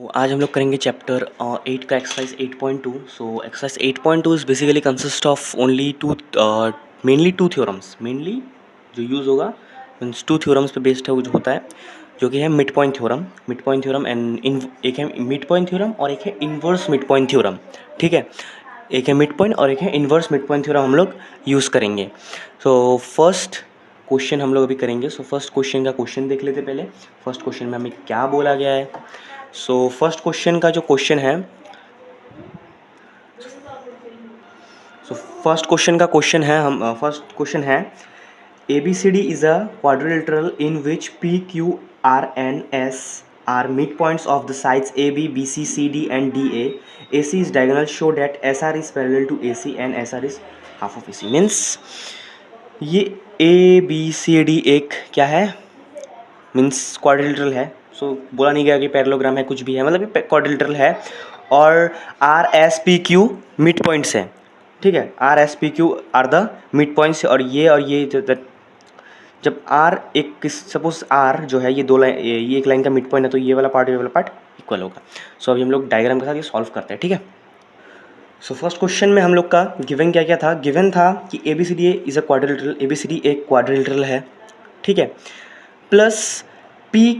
तो आज हम लोग करेंगे चैप्टर 8 का exercise 8.2। So exercise 8.2 is basically consist of only mainly two theorems. Mainly जो यूज़ होगा मीन्स टू थ्योरम्स पे बेस्ड है, वो जो होता है जो कि है मिड पॉइंट थ्योरम एंड एक है मिड पॉइंट थ्योरम और एक है इन्वर्स मिड पॉइंट थ्योरम। ठीक है, एक है मिड पॉइंट और एक है इन्वर्स मिड पॉइंट थ्योरम हम लोग यूज़ करेंगे। सो फर्स्ट क्वेश्चन हम लोग अभी करेंगे। सो फर्स्ट क्वेश्चन का क्वेश्चन देख लेते पहले। फर्स्ट क्वेश्चन में हमें क्या बोला गया है। सो फर्स्ट क्वेश्चन का जो क्वेश्चन है, फर्स्ट क्वेश्चन का क्वेश्चन है हम फर्स्ट क्वेश्चन है A B C D is a quadrilateral in which P Q R and S are mid points of the sides A B B C C D and D A C is diagonal show that S R is parallel to A C and S R is half of A C. Means ये A B C D एक क्या है, means quadrilateral है। सो बोला नहीं गया कि parallelogram है, कुछ भी है, मतलब ये क्वाड्रिलेटरल है और are S P Q mid points हैं। ठीक है, are S P Q are the mid points. और ये जब आर एक सपोज आर जो है ये दो लाइन, ये एक लाइन का मिड पॉइंट है, तो ये वाला पार्ट इक्वल होगा। सो अभी हम लोग डायग्राम के साथ ये सॉल्व करते हैं। ठीक है, सो फर्स्ट क्वेश्चन में हम लोग का गिवन क्या क्या था। गिवन था कि A B C D is a quadrilateral, A B C D एक क्वाड्रिलेटरल है। ठीक है, plus P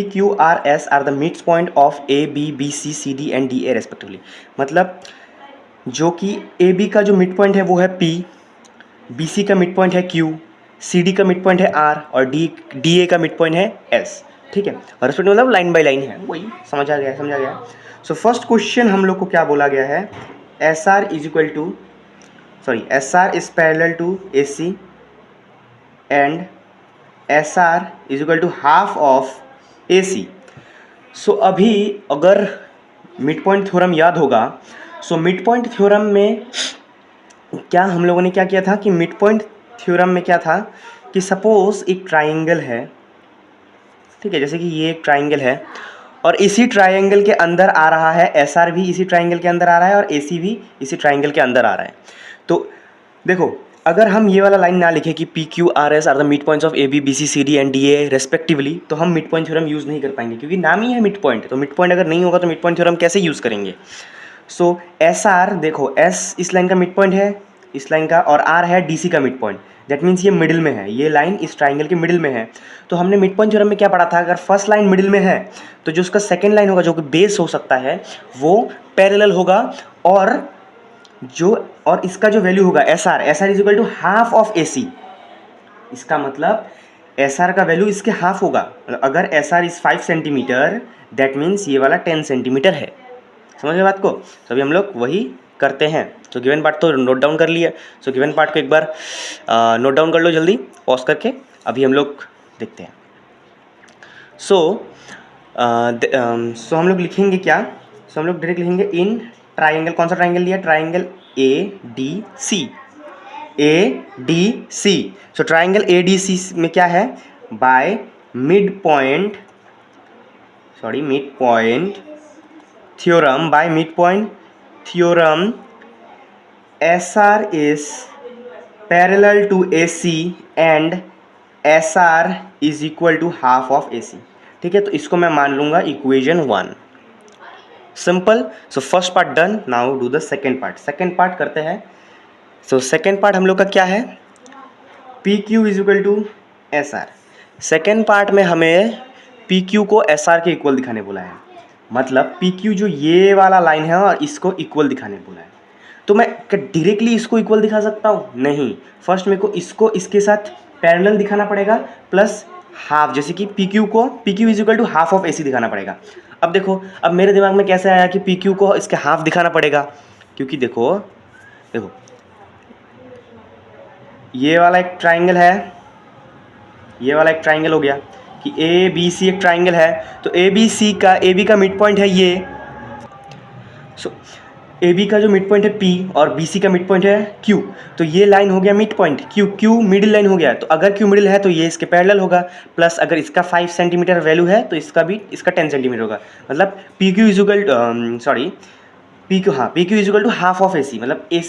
Q R S are the mid point of A B B C C D and D A respectively. मतलब जो कि A B का जो mid point है वो है पी, बी सी का मिड पॉइंट है क्यू, सी डी का मिड पॉइंट है आर और डी ए का मिड पॉइंट है एस। ठीक है, और रेस्पेक्टिव मतलब लाइन बाई लाइन है, वही समझा गया। सो फर्स्ट क्वेश्चन हम लोग को क्या बोला गया है, S R is equal to S R is parallel to A C and S R is equal to half of A C. So अभी अगर मिड पॉइंट थ्योरम याद होगा, सो मिड पॉइंट थ्योरम में क्या हम लोगों ने क्या किया था कि मिड पॉइंट थ्योरम में क्या था कि सपोज एक ट्राइंगल है। ठीक है, जैसे कि ये एक ट्राइंगल है और इसी ट्राइंगल के अंदर आ रहा है एस आर भी, इसी ट्राइंगल के अंदर आ रहा है और ए सी भी इसी ट्राइंगल के अंदर आ रहा है। तो देखो, अगर हम ये वाला लाइन ना लिखे कि P Q R S are the mid points of A B B C C D and D A respectively, तो हम मिड पॉइंट थ्योरम यूज़ नहीं कर पाएंगे, क्योंकि नाम ही है मिड पॉइंट। तो मिड पॉइंट अगर नहीं होगा तो मिड पॉइंट थ्योरम कैसे यूज़ करेंगे। सो एस आर, देखो एस इस लाइन का मिड पॉइंट है, इस लाइन का, और आर है डी सी का मिड पॉइंट। दैट मीन्स ये मिडिल में है, ये लाइन इस ट्राइंगल के मिडिल में है। तो हमने मिड पॉइंट थ्योरम में क्या पढ़ा था, अगर फर्स्ट लाइन मिडिल में है तो जो उसका सेकेंड लाइन होगा जो कि बेस हो सकता है वो पैरेलल होगा, और इसका जो वैल्यू होगा S R is equal to half of A C. इसका मतलब एस आर का वैल्यू इसके हाफ होगा। अगर S R is 5 centimetre, that means ये वाला 10 सेंटीमीटर है। समझ गए बात को। तो अभी हम लोग वही करते हैं। तो गिवन पार्ट तो नोट डाउन कर लिया। सो गिवन पार्ट को एक बार नोट डाउन कर लो जल्दी पॉज करके। अभी हम लोग देखते हैं। सो हम लोग लिखेंगे क्या, सो हम लोग डायरेक्ट लिखेंगे इन ट्राइंगल। कौन सा ट्राइंगल लिया, triangle A D C. So triangle A D C में क्या है, by mid point theorem, by mid point theorem S R is parallel to A C and S R is equal to half of A C. ठीक है, तो इसको मैं मान लूंगा equation 1। Simple. So first part done, now do the second part. Second part करते हैं। So second part हम लोग का क्या है, P Q is equal to S R. Second part में हमें पी क्यू को एस आर के इक्वल दिखाने बोला है। मतलब पी क्यू जो ये वाला लाइन है और इसको इक्वल दिखाने बोला है। तो मैं क्या डायरेक्टली इसको इक्वल दिखा सकता हूँ, नहीं। फर्स्ट मेरे को इसको इसके साथ पैरेलल दिखाना पड़ेगा प्लस हाफ, जैसे कि P Q is equal to half of A C दिखाना पड़ेगा। अब देखो, अब मेरे दिमाग में कैसे आया कि पी क्यू को इसके हाफ दिखाना पड़ेगा, क्योंकि देखो ये वाला एक ट्राइंगल है, ये वाला एक ट्राइंगल हो गया कि ए बी सी एक ट्राइंगल है। तो ए बी का मिड पॉइंट है ये। सो ए बी का जो मिड पॉइंट है पी और बी सी का मिड पॉइंट है क्यू। तो ये लाइन हो गया mid point, Q middle line हो गया। तो अगर क्यू मिडिल है तो ये इसके पैरेलल होगा, प्लस अगर इसका 5 सेंटीमीटर वैल्यू है तो इसका 10 सेंटीमीटर होगा। मतलब P Q is equal P Q is equal to half of A C. मतलब ए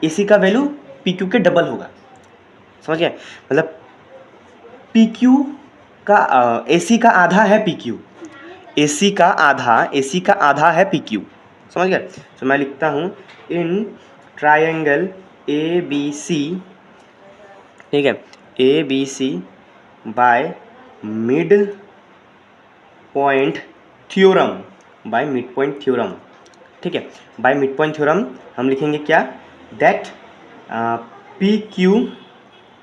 सी का वैल्यू पी क्यू के डबल होगा। समझ गए, मतलब पी क्यू का ए सी का आधा है पी क्यू, AC का आधा है PQ, समझ गए। तो मैं लिखता हूँ इन ट्रायंगल ABC, ठीक है, ABC by mid point theorem, ठीक है, बाय मिड पॉइंट थ्योरम हम लिखेंगे क्या, that PQ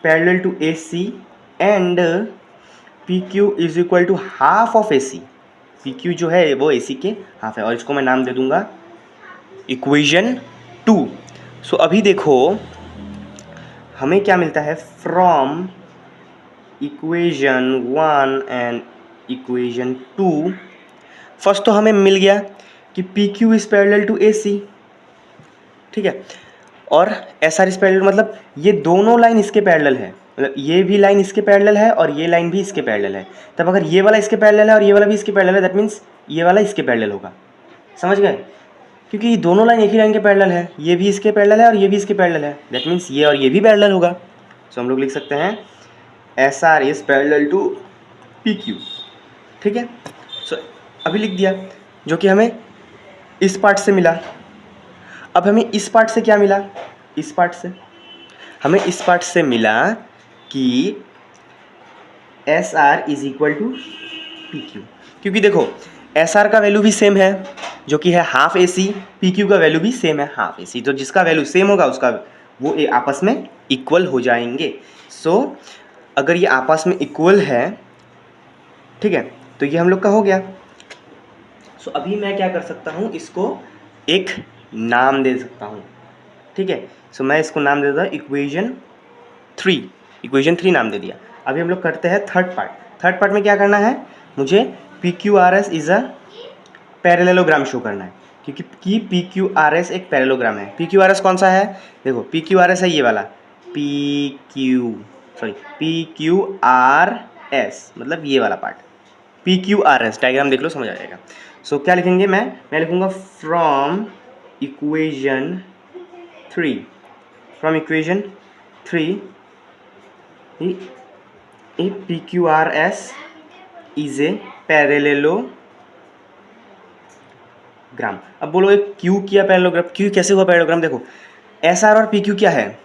parallel to AC and PQ is equal to half of AC। PQ जो है वो AC के हाफ है, और इसको मैं नाम दे दूंगा इक्वेशन 2। सो अभी देखो हमें क्या मिलता है from equation 1 and equation 2। First तो हमें मिल गया कि PQ is parallel to AC, ठीक है, और SR इज पैरेलल, मतलब ये दोनों लाइन इसके पैरेलल है, मतलब ये भी लाइन इसके पैरेलल है और ये लाइन भी इसके पैरेलल है। तब अगर ये वाला इसके पैरेलल है और ये वाला भी इसके पैरेलल है, दैट मीन्स ये वाला इसके पैरेलल होगा, समझ गए, क्योंकि ये दोनों लाइन एक ही लाइन के पैरेलल है, ये भी इसके पैरेलल है और ये भी इसके पैरेलल है, दैट मीन्स ये और ये भी पैरेलल होगा। सो हम लोग लिख सकते हैं SR is parallel to PQ, ठीक है। सो अभी लिख दिया, जो कि हमें इस पार्ट से मिला। अब हमें इस पार्ट से क्या मिला, हमें इस पार्ट से मिला कि SR is equal to PQ, क्योंकि देखो SR का वैल्यू भी सेम है जो कि है हाफ AC, PQ का वैल्यू भी सेम है हाफ AC, तो जिसका वैल्यू सेम होगा उसका वो आपस में इक्वल हो जाएंगे। सो अगर ये आपस में इक्वल है, ठीक है, तो ये हम लोग का हो गया। सो अभी मैं क्या कर सकता हूँ, इसको एक नाम दे सकता हूँ, ठीक है। सो मैं इसको नाम दे देता हूँ इक्वेशन 3 नाम दे दिया। अभी हम लोग करते हैं थर्ड पार्ट में क्या करना है, मुझे PQRS is a parallelogram show करना है, क्योंकि PQRS एक पैरेललोग्राम है। PQRS कौन सा है, देखो PQRS है ये वाला, PQRS मतलब ये वाला पार्ट, PQRS डायग्राम देख लो समझ आ जाएगा। सो क्या लिखेंगे, मैं लिखूंगा from equation 3 PQRS is a parallelogram. अब बोलो एक Q किया पैरेललोग्राम, Q कैसे हुआ पैरेललोग्राम, देखो SR और PQ क्या है,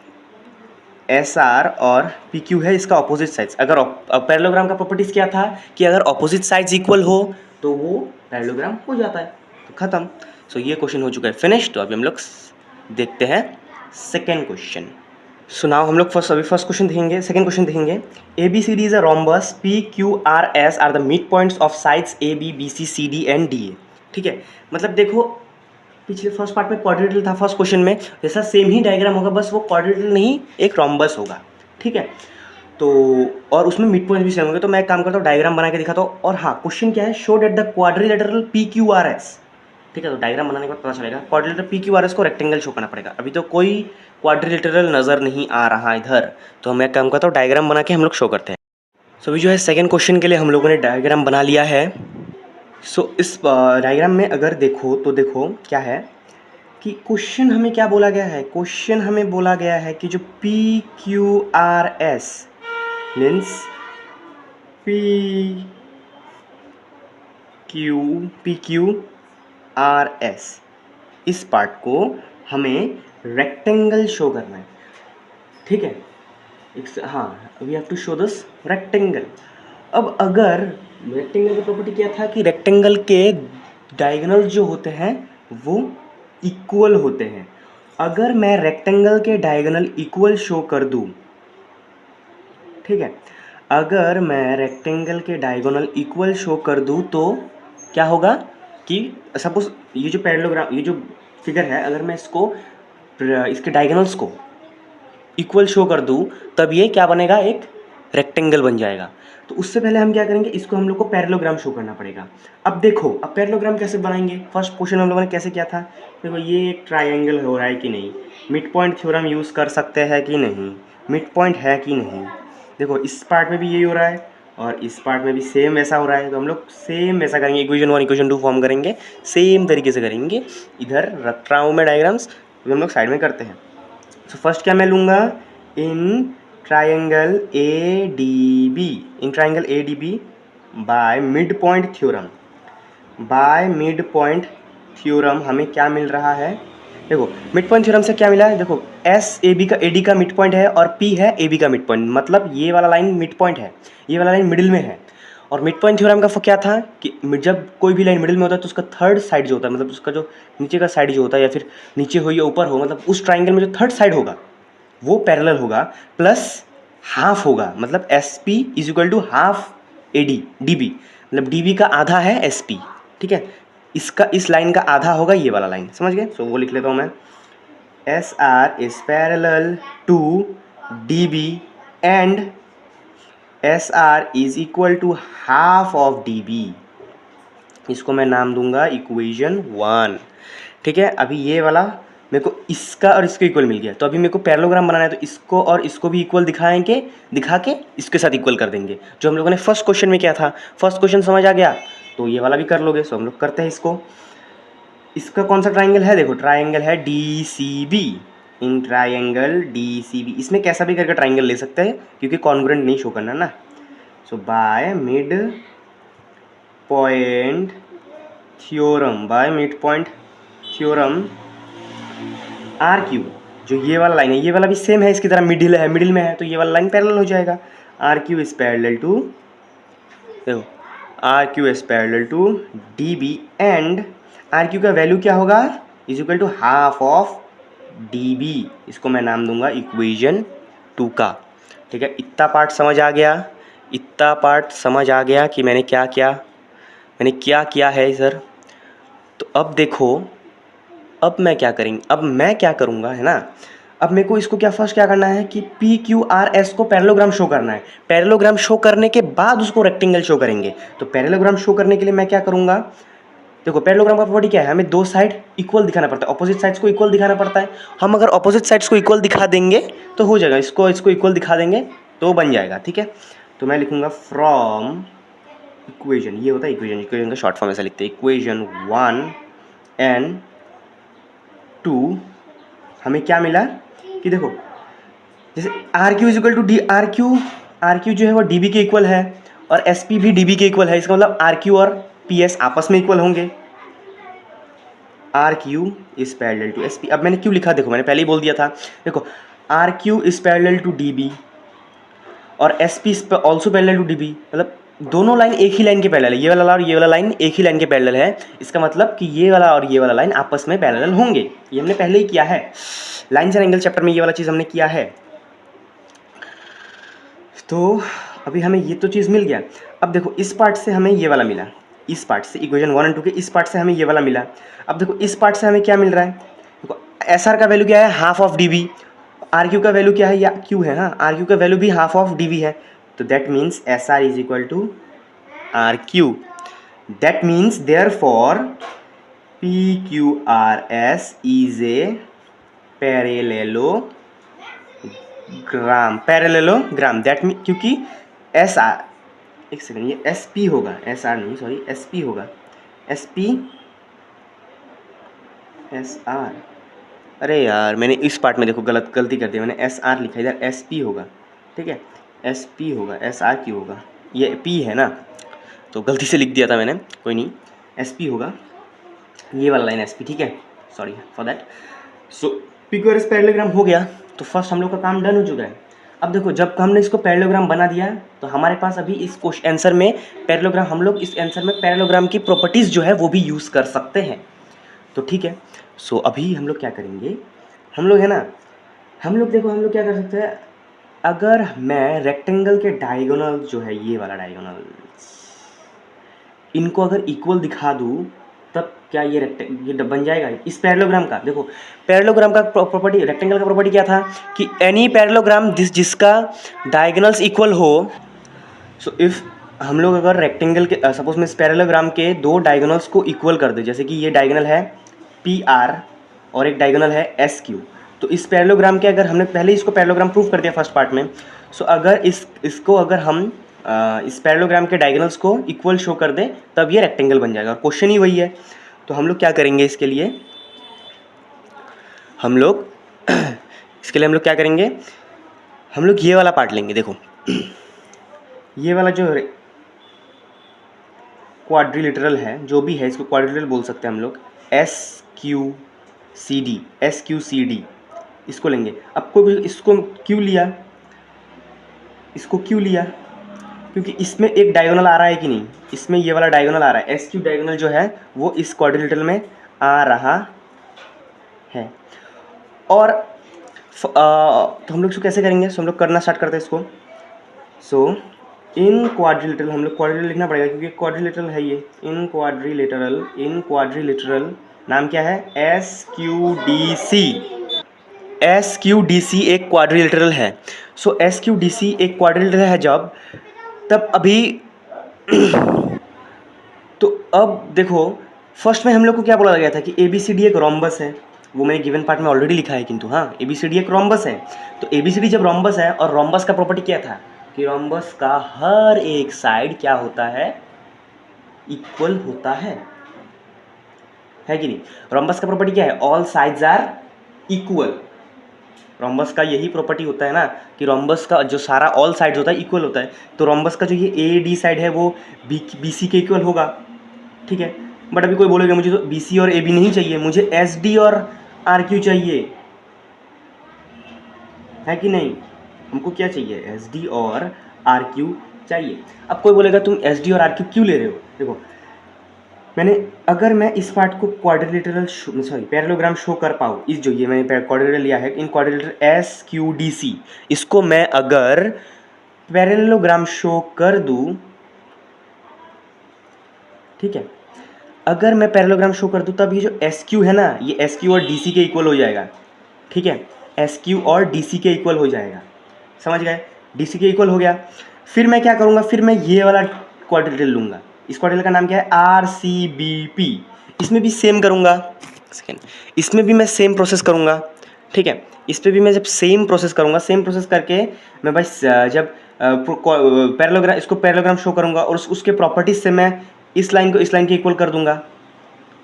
SR और PQ है इसका ऑपोजिट साइड्स। अगर पैरेललोग्राम का प्रॉपर्टीज क्या था कि अगर ऑपोजिट साइड्स इक्वल हो तो वो पैरेललोग्राम हो जाता है, तो खत्म। सो ये क्वेश्चन हो चुका है फिनिश। तो अभी हम लोग देखते हैं सेकेंड क्वेश्चन। सो नाउ हम लोग फर्स्ट क्वेश्चन देखेंगे, सेकंड क्वेश्चन देखेंगे। ABCD is a rhombus, PQRS are the mid points of sides AB BC CD and DA, ठीक है। मतलब देखो पिछले फर्स्ट पार्ट में क्वाड्रिलेटरल था, फर्स्ट क्वेश्चन में जैसा सेम ही डायग्राम होगा, बस वो क्वाड्रिलेटरल नहीं एक रोम्बस होगा, ठीक है। तो और उसमें मिड पॉइंट भी सेम होंगे। तो मैं एक काम करता हूँ डायग्राम बना के दिखाता हूँ। और हाँ, क्वेश्चन क्या है, show that the quadrilateral PQRS, ठीक है। तो डायग्राम बनाने के बाद पता चलेगा क्वाड्रिलेटरल PQRS को रेक्टेंगल शो करना पड़ेगा। अभी तो कोई क्वाड्रिलेटरल नज़र नहीं आ रहा इधर, तो मैं काम करता हूँ डायग्राम बना के हम लोग शो करते हैं। सो अभी जो है सेकेंड क्वेश्चन के लिए हम लोगों ने डायग्राम बना लिया है। सो इस डायग्राम में अगर देखो तो देखो क्या है कि क्वेश्चन हमें क्या बोला गया है, क्वेश्चन हमें बोला गया है कि जो PQRS मीन्स PQRS इस पार्ट को हमें रेक्टेंगल शो करना है, ठीक है। हाँ, we have to show this rectangle. अब अगर रेक्टेंगल की प्रॉपर्टी क्या था कि रेक्टेंगल के डायगोनल जो होते हैं वो इक्वल होते हैं। अगर मैं रेक्टेंगल के डायगोनल इक्वल शो कर दूं, ठीक है, अगर मैं रेक्टेंगल के डायगोनल इक्वल शो कर दूं तो क्या होगा कि सपोज ये जो पैरेललोग्राम, ये जो फिगर है, अगर मैं इसके डायगोनल्स को इक्वल शो कर दूं तब ये क्या बनेगा, एक रेक्टेंगल बन जाएगा। तो उससे पहले हम क्या करेंगे, इसको हम लोग को पैरेललोग्राम शो करना पड़ेगा। अब देखो, अब पैरेललोग्राम कैसे बनाएंगे, फर्स्ट क्वेश्चन हम लोगों ने कैसे किया था, देखो ये एक ट्रायंगल हो रहा है कि नहीं, मिड पॉइंट थ्योरम यूज़ कर सकते हैं कि नहीं, मिड पॉइंट है कि नहीं। देखो इस पार्ट में भी यही हो रहा है और इस पार्ट में भी सेम वैसा हो रहा है, तो हम लोग सेम वैसा करेंगे, इक्वेशन 1 इक्वेशन 2 फॉर्म करेंगे, सेम तरीके से करेंगे। इधर रख रहा हूँ मैं डायग्राम्स, हम लोग साइड में करते हैं। तो फर्स्ट क्या मैं लूँगा, in triangle ADB bye mid point theorem, by mid point theorem हमें क्या मिल रहा है, देखो मिड पॉइंट थ्योरम से क्या मिला है, देखो एस ए बी का ए डी का मिड पॉइंट है और पी है ए बी का मिड पॉइंट, मतलब ये वाला लाइन मिड पॉइंट है, ये वाला लाइन मिडिल में है। और मिड पॉइंट थ्योरम का क्या था कि जब कोई भी लाइन मिडिल में होता है तो उसका थर्ड साइड जो होता है, मतलब उसका जो नीचे का साइड जो होता है, या फिर नीचे हो या ऊपर हो, मतलब उस ट्राइंगल में जो थर्ड साइड होगा वो पैरेलल होगा प्लस हाफ होगा, मतलब S P is equal to half A D D B, मतलब डी बी का आधा है एस पी, ठीक है। इसका इस लाइन का आधा होगा ये वाला लाइन, समझ गए। सो वो लिख लेता हूँ मैं, S R is parallel to D B and S R is equal to half of D B. इसको मैं नाम दूंगा इक्वेशन 1, ठीक है। अभी ये वाला मेरे को इसका और इसको इक्वल मिल गया, तो अभी मेरे को पैरेललोग्राम बनाना है, तो इसको और इसको भी इक्वल दिखा के इसके साथ इक्वल कर देंगे, जो हम लोगों ने फर्स्ट क्वेश्चन में किया था। फर्स्ट क्वेश्चन समझ आ गया तो ये वाला भी कर लोगे। सो हम लोग करते हैं इसको। इसका कौन सा ट्राइंगल है, देखो ट्राइंगल है D C B, in triangle D C B, इसमें कैसा भी करके ट्राइंगल ले सकते हैं क्योंकि कॉन्ग्रुएंट नहीं शो करना ना। So by mid point theorem, by mid point theorem R Q, जो ये वाला लाइन है ये वाला भी सेम है इसकी तरह, मिडिल में है तो ये वाला लाइन पैरेलल हो जाएगा। R Q is parallel to, देखो R Q is parallel to D B and R Q का वैल्यू क्या होगा, is equal to half of D B. इसको मैं नाम दूंगा इक्वेशन 2 का, ठीक है। इतना पार्ट समझ आ गया, इतना पार्ट समझ आ गया कि मैंने क्या किया है सर। तो अब देखो, अब मैं क्या करूँगा है ना, अब मेरे को इसको फर्स्ट क्या करना है कि पी क्यू आर एस को पैरेललोग्राम शो करना है। पैरेललोग्राम शो करने के बाद उसको रेक्टेंगल शो करेंगे। तो पैरेललोग्राम शो करने के लिए मैं क्या करूँगा, देखो पैरेललोग्राम का प्रॉपर्टी क्या है, हमें दो साइड इक्वल दिखाना पड़ता है, अपोजिट साइड्स को इक्वल दिखाना पड़ता है। हम अगर अपोजिट साइड्स को इक्वल दिखा देंगे तो हो जाएगा, इसको इक्वल दिखा देंगे तो बन जाएगा, ठीक है। तो मैं लिखूँगा फ्रॉम इक्वेशन, ये होता है इक्वेशन का शॉर्ट फॉर्म ऐसा लिखते हैं, इक्वेशन 1 एंड 2 हमें क्या मिला कि देखो जैसे R Q is equal to D, R Q जो है वो डी बी के इक्वल है और एस पी भी डी बी के इक्वल है। इसका मतलब आर क्यू और पी एस आपस में इक्वल होंगे। R Q is parallel to S P. अब मैंने क्यों लिखा, देखो मैंने पहले ही बोल दिया था, देखो R Q is parallel to D B और S P is also parallel to D B, मतलब दोनों लाइन एक ही लाइन के पैरेलल है, ये वाला और ये वाला लाइन एक ही लाइन के पैरेलल है। इसका मतलब कि ये वाला और ये वाला लाइन आपस में पैरेलल होंगे। ये हमने पहले ही किया है, लाइन्स एंड एंगल चैप्टर में ये वाला चीज़ हमने किया है। तो अभी हमें ये तो चीज़ मिल गया। अब देखो इस पार्ट से हमें ये वाला मिला, इस पार्ट से इक्वेशन 1 और 2 के इस पार्ट से हमें ये वाला मिला। अब देखो इस पार्ट से हमें क्या मिल रहा है, देखो एस आर का वैल्यू क्या है, half of D B. R Q का वैल्यू क्या है, या क्यू है, हाँ आर क्यू का वैल्यू भी हाफ ऑफ डी बी है। तो that means S R is equal to R Q. That means therefore P Q R S is a parallelogram. That mean क्योंकि एस आर, एक सेकेंड, ये S P होगा, S R नहीं sorry S P होगा, S P S R, अरे यार मैंने इस पार्ट में देखो गलती कर दी, मैंने एस आर लिखा, इधर एस पी होगा, ठीक है एस पी होगा, एस आर क्यू होगा, ये पी है ना तो गलती से लिख दिया था मैंने, कोई नहीं एस पी होगा, ये वाला लाइन एस पी, ठीक है sorry for that. So P Q R S parallelogram हो गया, तो फर्स्ट हम लोग का काम डन हो चुका है। अब देखो जब हमने इसको पैरेललोग्राम बना दिया तो हमारे पास अभी इस आंसर में पैरेललोग्राम, हम लोग इस आंसर में पैरेललोग्राम की प्रॉपर्टीज़ जो है वो भी यूज़ कर सकते हैं, तो ठीक है। सो अभी हम लोग क्या करेंगे, हम लोग है ना, हम लोग देखो हम लोग क्या कर सकते हैं, अगर मैं रेक्टेंगल के डायगोनल जो है ये वाला डायगोनल, इनको अगर इक्वल दिखा दूँ तब क्या ये बन जाएगा इस पैरेललोग्राम का। देखो पैरेललोग्राम का प्रॉपर्टी, रेक्टेंगल का प्रॉपर्टी क्या था कि एनी पैरेललोग्राम जिसका डायगोनल्स इक्वल हो। सो इफ़ हम लोग अगर रेक्टेंगल के सपोज में इस पैरेललोग्राम के दो डायगोनल्स को इक्वल कर दे, जैसे कि ये डायगोनल है पी आर और एक डायगोनल है एस क्यू, तो इस पैरेललोग्राम के अगर हमने पहले इसको पैरेललोग्राम प्रूव कर दिया फर्स्ट पार्ट में, सो अगर इसको अगर हम इस पैरेललोग्राम के डायगोनल्स को इक्वल शो कर दें तब ये रेक्टेंगल बन जाएगा। क्वेश्चन ही वही है। तो हम लोग क्या करेंगे इसके लिए, हम लोग क्या करेंगे, हम लोग ये वाला पार्ट लेंगे। देखो ये वाला जो क्वाड्रिलेटरल है, जो भी है इसको क्वाड्रिलेटरल बोल सकते हैं हम लोग, SQCD इसको लेंगे। अब कोई इसको क्यों लिया, इसको क्यों लिया, क्योंकि इसमें एक डायगोनल आ रहा है कि नहीं, इसमें ये वाला डायगोनल आ रहा है, SQ डायगोनल जो है वो इस क्वाड्रिलेटरल में आ रहा है। और तो हम लोग इसको कैसे करेंगे, सो हम लोग करना स्टार्ट करते हैं इसको। सो इन क्वाड्रिलेटरल, हम लोग क्वाड्रिलेटरल लिखना पड़ेगा क्योंकि क्वाड्रिलेटरल है ये। इन क्वाड्रिलेटरल नाम क्या है, SQDC एक क्वाड्रिलेटरल है। सो SQDC एक क्वाड्रिलेटरल है जब, तब अभी तो अब देखो, फर्स्ट में हम लोग को क्या बोला गया था कि ABCD एक रोम्बस है, वो मैंने गिवन पार्ट में ऑलरेडी लिखा है, किंतु हाँ ABCD एक रोम्बस है। तो ABCD जब रोम्बस है, और रोम्बस का प्रॉपर्टी क्या था कि रोम्बस का हर एक साइड क्या होता है, इक्वल होता है कि नहीं। रोम्बस का प्रॉपर्टी क्या है, all sides are equal. Rhombus का यही प्रॉपर्टी होता है ना कि रोम्बस का जो सारा ऑल साइड्स होता है इक्वल होता है। तो रोम्बस का जो ये AD साइड है वो BC के इक्वल होगा, ठीक है। बट अभी कोई बोलेगा मुझे तो BC और AB नहीं चाहिए, मुझे SD और RQ चाहिए, है कि नहीं। हमको क्या चाहिए, SD और RQ चाहिए। अब कोई बोलेगा तुम SD और RQ क्यों ले रहे हो, देखो अगर मैं इस पार्ट को क्वाड्रिलेटरल पैरेललोग्राम शो कर पाऊँ, इस जो ये मैंने क्वाड्रिलेटरल लिया है, इन क्वाड्रिलेटरल SQDC, इसको मैं अगर पैरेललोग्राम शो कर दूँ, ठीक है, अगर मैं पैरेललोग्राम शो कर दूँ तब ये जो SQ है ना, ये SQ और DC के इक्वल हो जाएगा, ठीक है। SQ और DC के इक्वल हो जाएगा, समझ गए, DC के इक्वल हो गया। फिर मैं क्या करूँगा, फिर मैं ये वाला क्वाड्रिलेटरल लूँगा, इस क्वाड्रिलेटरल का नाम क्या है, RCBP। इसमें भी सेम करूँगा, इसमें भी मैं सेम प्रोसेस करूँगा, ठीक है। इस पर भी मैं जब सेम प्रोसेस करूँगा, सेम प्रोसेस करके मैं बस जब पैरेललोग्राम, इसको पैरेललोग्राम शो करूँगा और उसके प्रॉपर्टीज से मैं इस लाइन को इस लाइन के इक्वल कर दूंगा।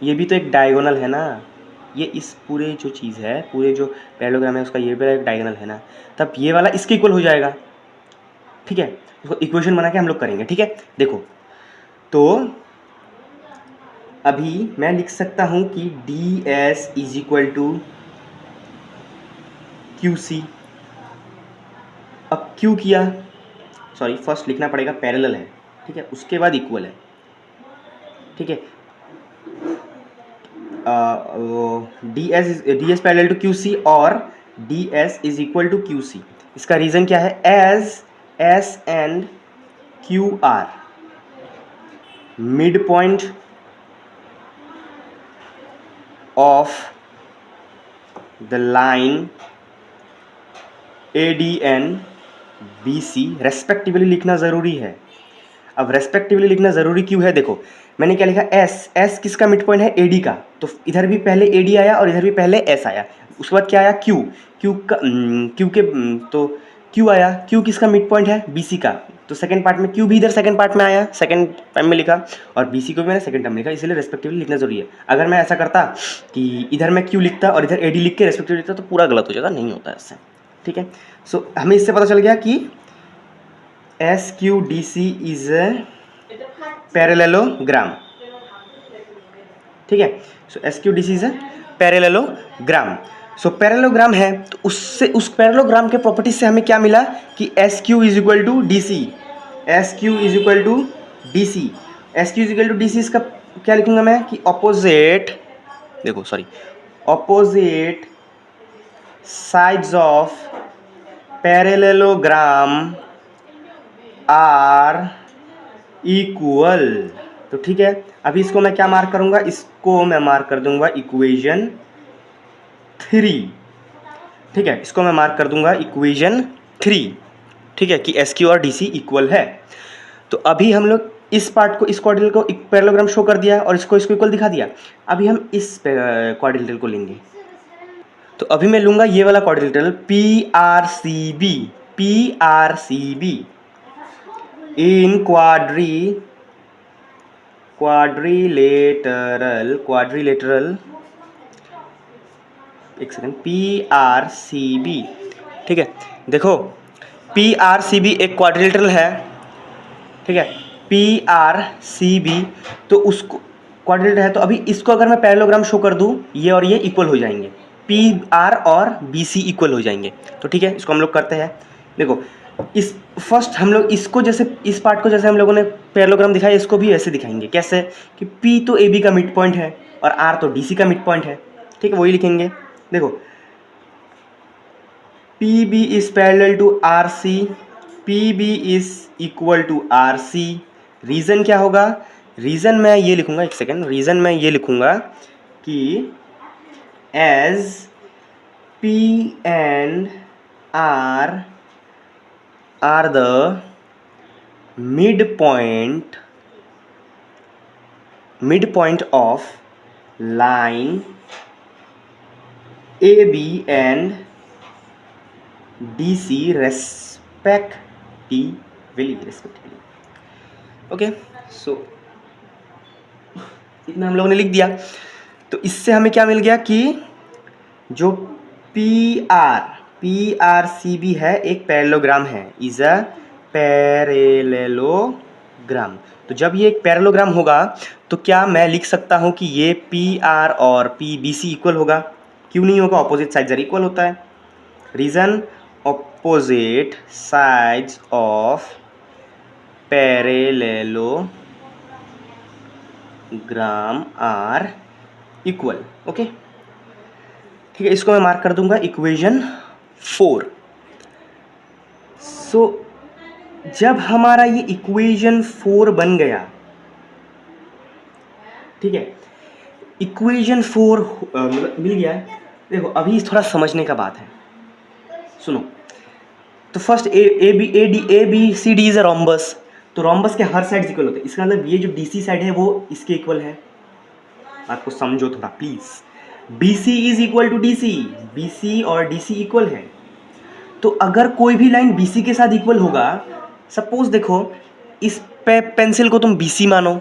ये भी तो एक डायगोनल है ना, ये इस पूरे जो चीज़ है, पूरे जो पैरेललोग्राम है उसका ये भी एक डायगोनल है ना, तब ये वाला इसके इक्वल हो जाएगा, ठीक है। उसको इक्वेशन बना के हम लोग करेंगे, ठीक है। देखो तो अभी मैं लिख सकता हूँ कि DS is equal to QC। अब क्यों किया, सॉरी फर्स्ट लिखना पड़ेगा पैरेलल है, ठीक है, उसके बाद इक्वल है, ठीक है। DS पैरेलल टू QC और DS is equal to QC। इसका रीज़न क्या है, as S and Q are mid point of the line ADN BC respectively लिखना ज़रूरी है। अब रेस्पेक्टिवली लिखना ज़रूरी क्यों है, देखो मैंने क्या लिखा, S किसका मिड पॉइंट है, AD का, तो इधर भी पहले AD आया और इधर भी पहले S आया, उसके बाद क्या आया, Q का Q के तो Q आया, Q किसका मिड पॉइंट है, BC का, तो सेकंड पार्ट में Q भी इधर सेकंड पार्ट में आया, सेकंड टाइम में लिखा, और BC को भी मैंने सेकंड टाइम में लिखा, इसलिए रेस्पेक्टिवली लिखना जरूरी है। अगर मैं ऐसा करता कि इधर मैं Q लिखता और इधर AD लिख के रेस्पेक्टिवली लिखता तो पूरा गलत हो जाता, नहीं होता ऐसे, ठीक है। सो हमें इससे पता चल गया कि SQDC इज पैरेललोग्राम, ठीक है। सो SQDC is parallelogram. So parallelogram है तो उससे, उस पैरेललोग्राम के प्रॉपर्टी से हमें क्या मिला कि SQ is equal to DC, SQ is equal to DC, SQ is equal to DC। इसका क्या लिखूंगा मैं कि ऑपोजिट, देखो sorry, opposite sides of parallelogram are equal. तो ठीक है, अभी इसको मैं क्या मार्क करूंगा, इसको मैं मार्क कर दूंगा इक्वेशन 3, ठीक है, इसको मैं मार्क कर दूंगा इक्वेशन 3, ठीक है, कि SQ और DC इक्वल है। तो अभी हम लोग इस पार्ट को, इस क्वाड्रिलेटरल को एक पैरेललोग्राम शो कर दिया और इसको इक्वल दिखा दिया। अभी हम इस क्वाड्रिलेटरल को लेंगे, तो अभी मैं लूंगा ये वाला क्वाड्रिलेटरल PRCB इन क्वाड्रिलेटरल एक सेकंड, PRCB, ठीक है। देखो PRCB एक क्वाड्रिलेटरल है, ठीक है, पी आर सी बी, तो उसको क्वाड्रिलेटरल है, तो अभी इसको अगर मैं पैरेललोग्राम शो कर दूं, ये और ये इक्वल हो जाएंगे, पी आर और बी सी इक्वल हो जाएंगे। तो ठीक है, इसको हम लोग करते हैं। देखो इस फर्स्ट हम लोग इसको जैसे इस पार्ट को जैसे हम लोगों ने पैरेललोग्राम दिखाया, इसको भी ऐसे दिखाएंगे। कैसे कि पी तो ए बी का मिड पॉइंट है और आर तो डी सी का मिड पॉइंट है। ठीक है, वही लिखेंगे। देखो P B is parallel to R C, P B is equal to R C. Reason क्या होगा? रीज़न मैं ये लिखूंगा, एक सेकेंड, रीज़न मैं ये लिखूंगा कि as P and R are the midpoint of line AB and DC respectively. Okay, so इतना हम लोगों ने लिख दिया। तो इससे हमें क्या मिल गया कि जो पी आर सी बी है एक पैरेललोग्राम है, इज अ पैरेललोग्राम। तो जब ये एक पैरेललोग्राम होगा तो क्या मैं लिख सकता हूँ कि ये पी आर और पी बी सी इक्वल होगा? क्यों नहीं होगा? ऑपोजिट साइड जरा इक्वल होता है। Reason, opposite sides of parallelogram are equal. Okay, ठीक है, इसको मैं मार्क कर दूंगा इक्वेशन 4। सो जब हमारा ये इक्वेशन 4 बन गया, ठीक है, इक्वेशन 4 मतलब मिल गया है। देखो अभी थोड़ा समझने का बात है, सुनो। तो first A B C D is a rhombus, तो रोम्बस के हर साइड इक्वल होते हैं। इसका मतलब ये जो डी सी साइड है वो इसके इक्वल है। आपको समझो थोड़ा please. B C is equal to D C, B C और डी सी इक्वल है। तो अगर कोई भी लाइन बी सी के साथ इक्वल होगा, सपोज देखो इस पेंसिल को तुम बी सी मानो,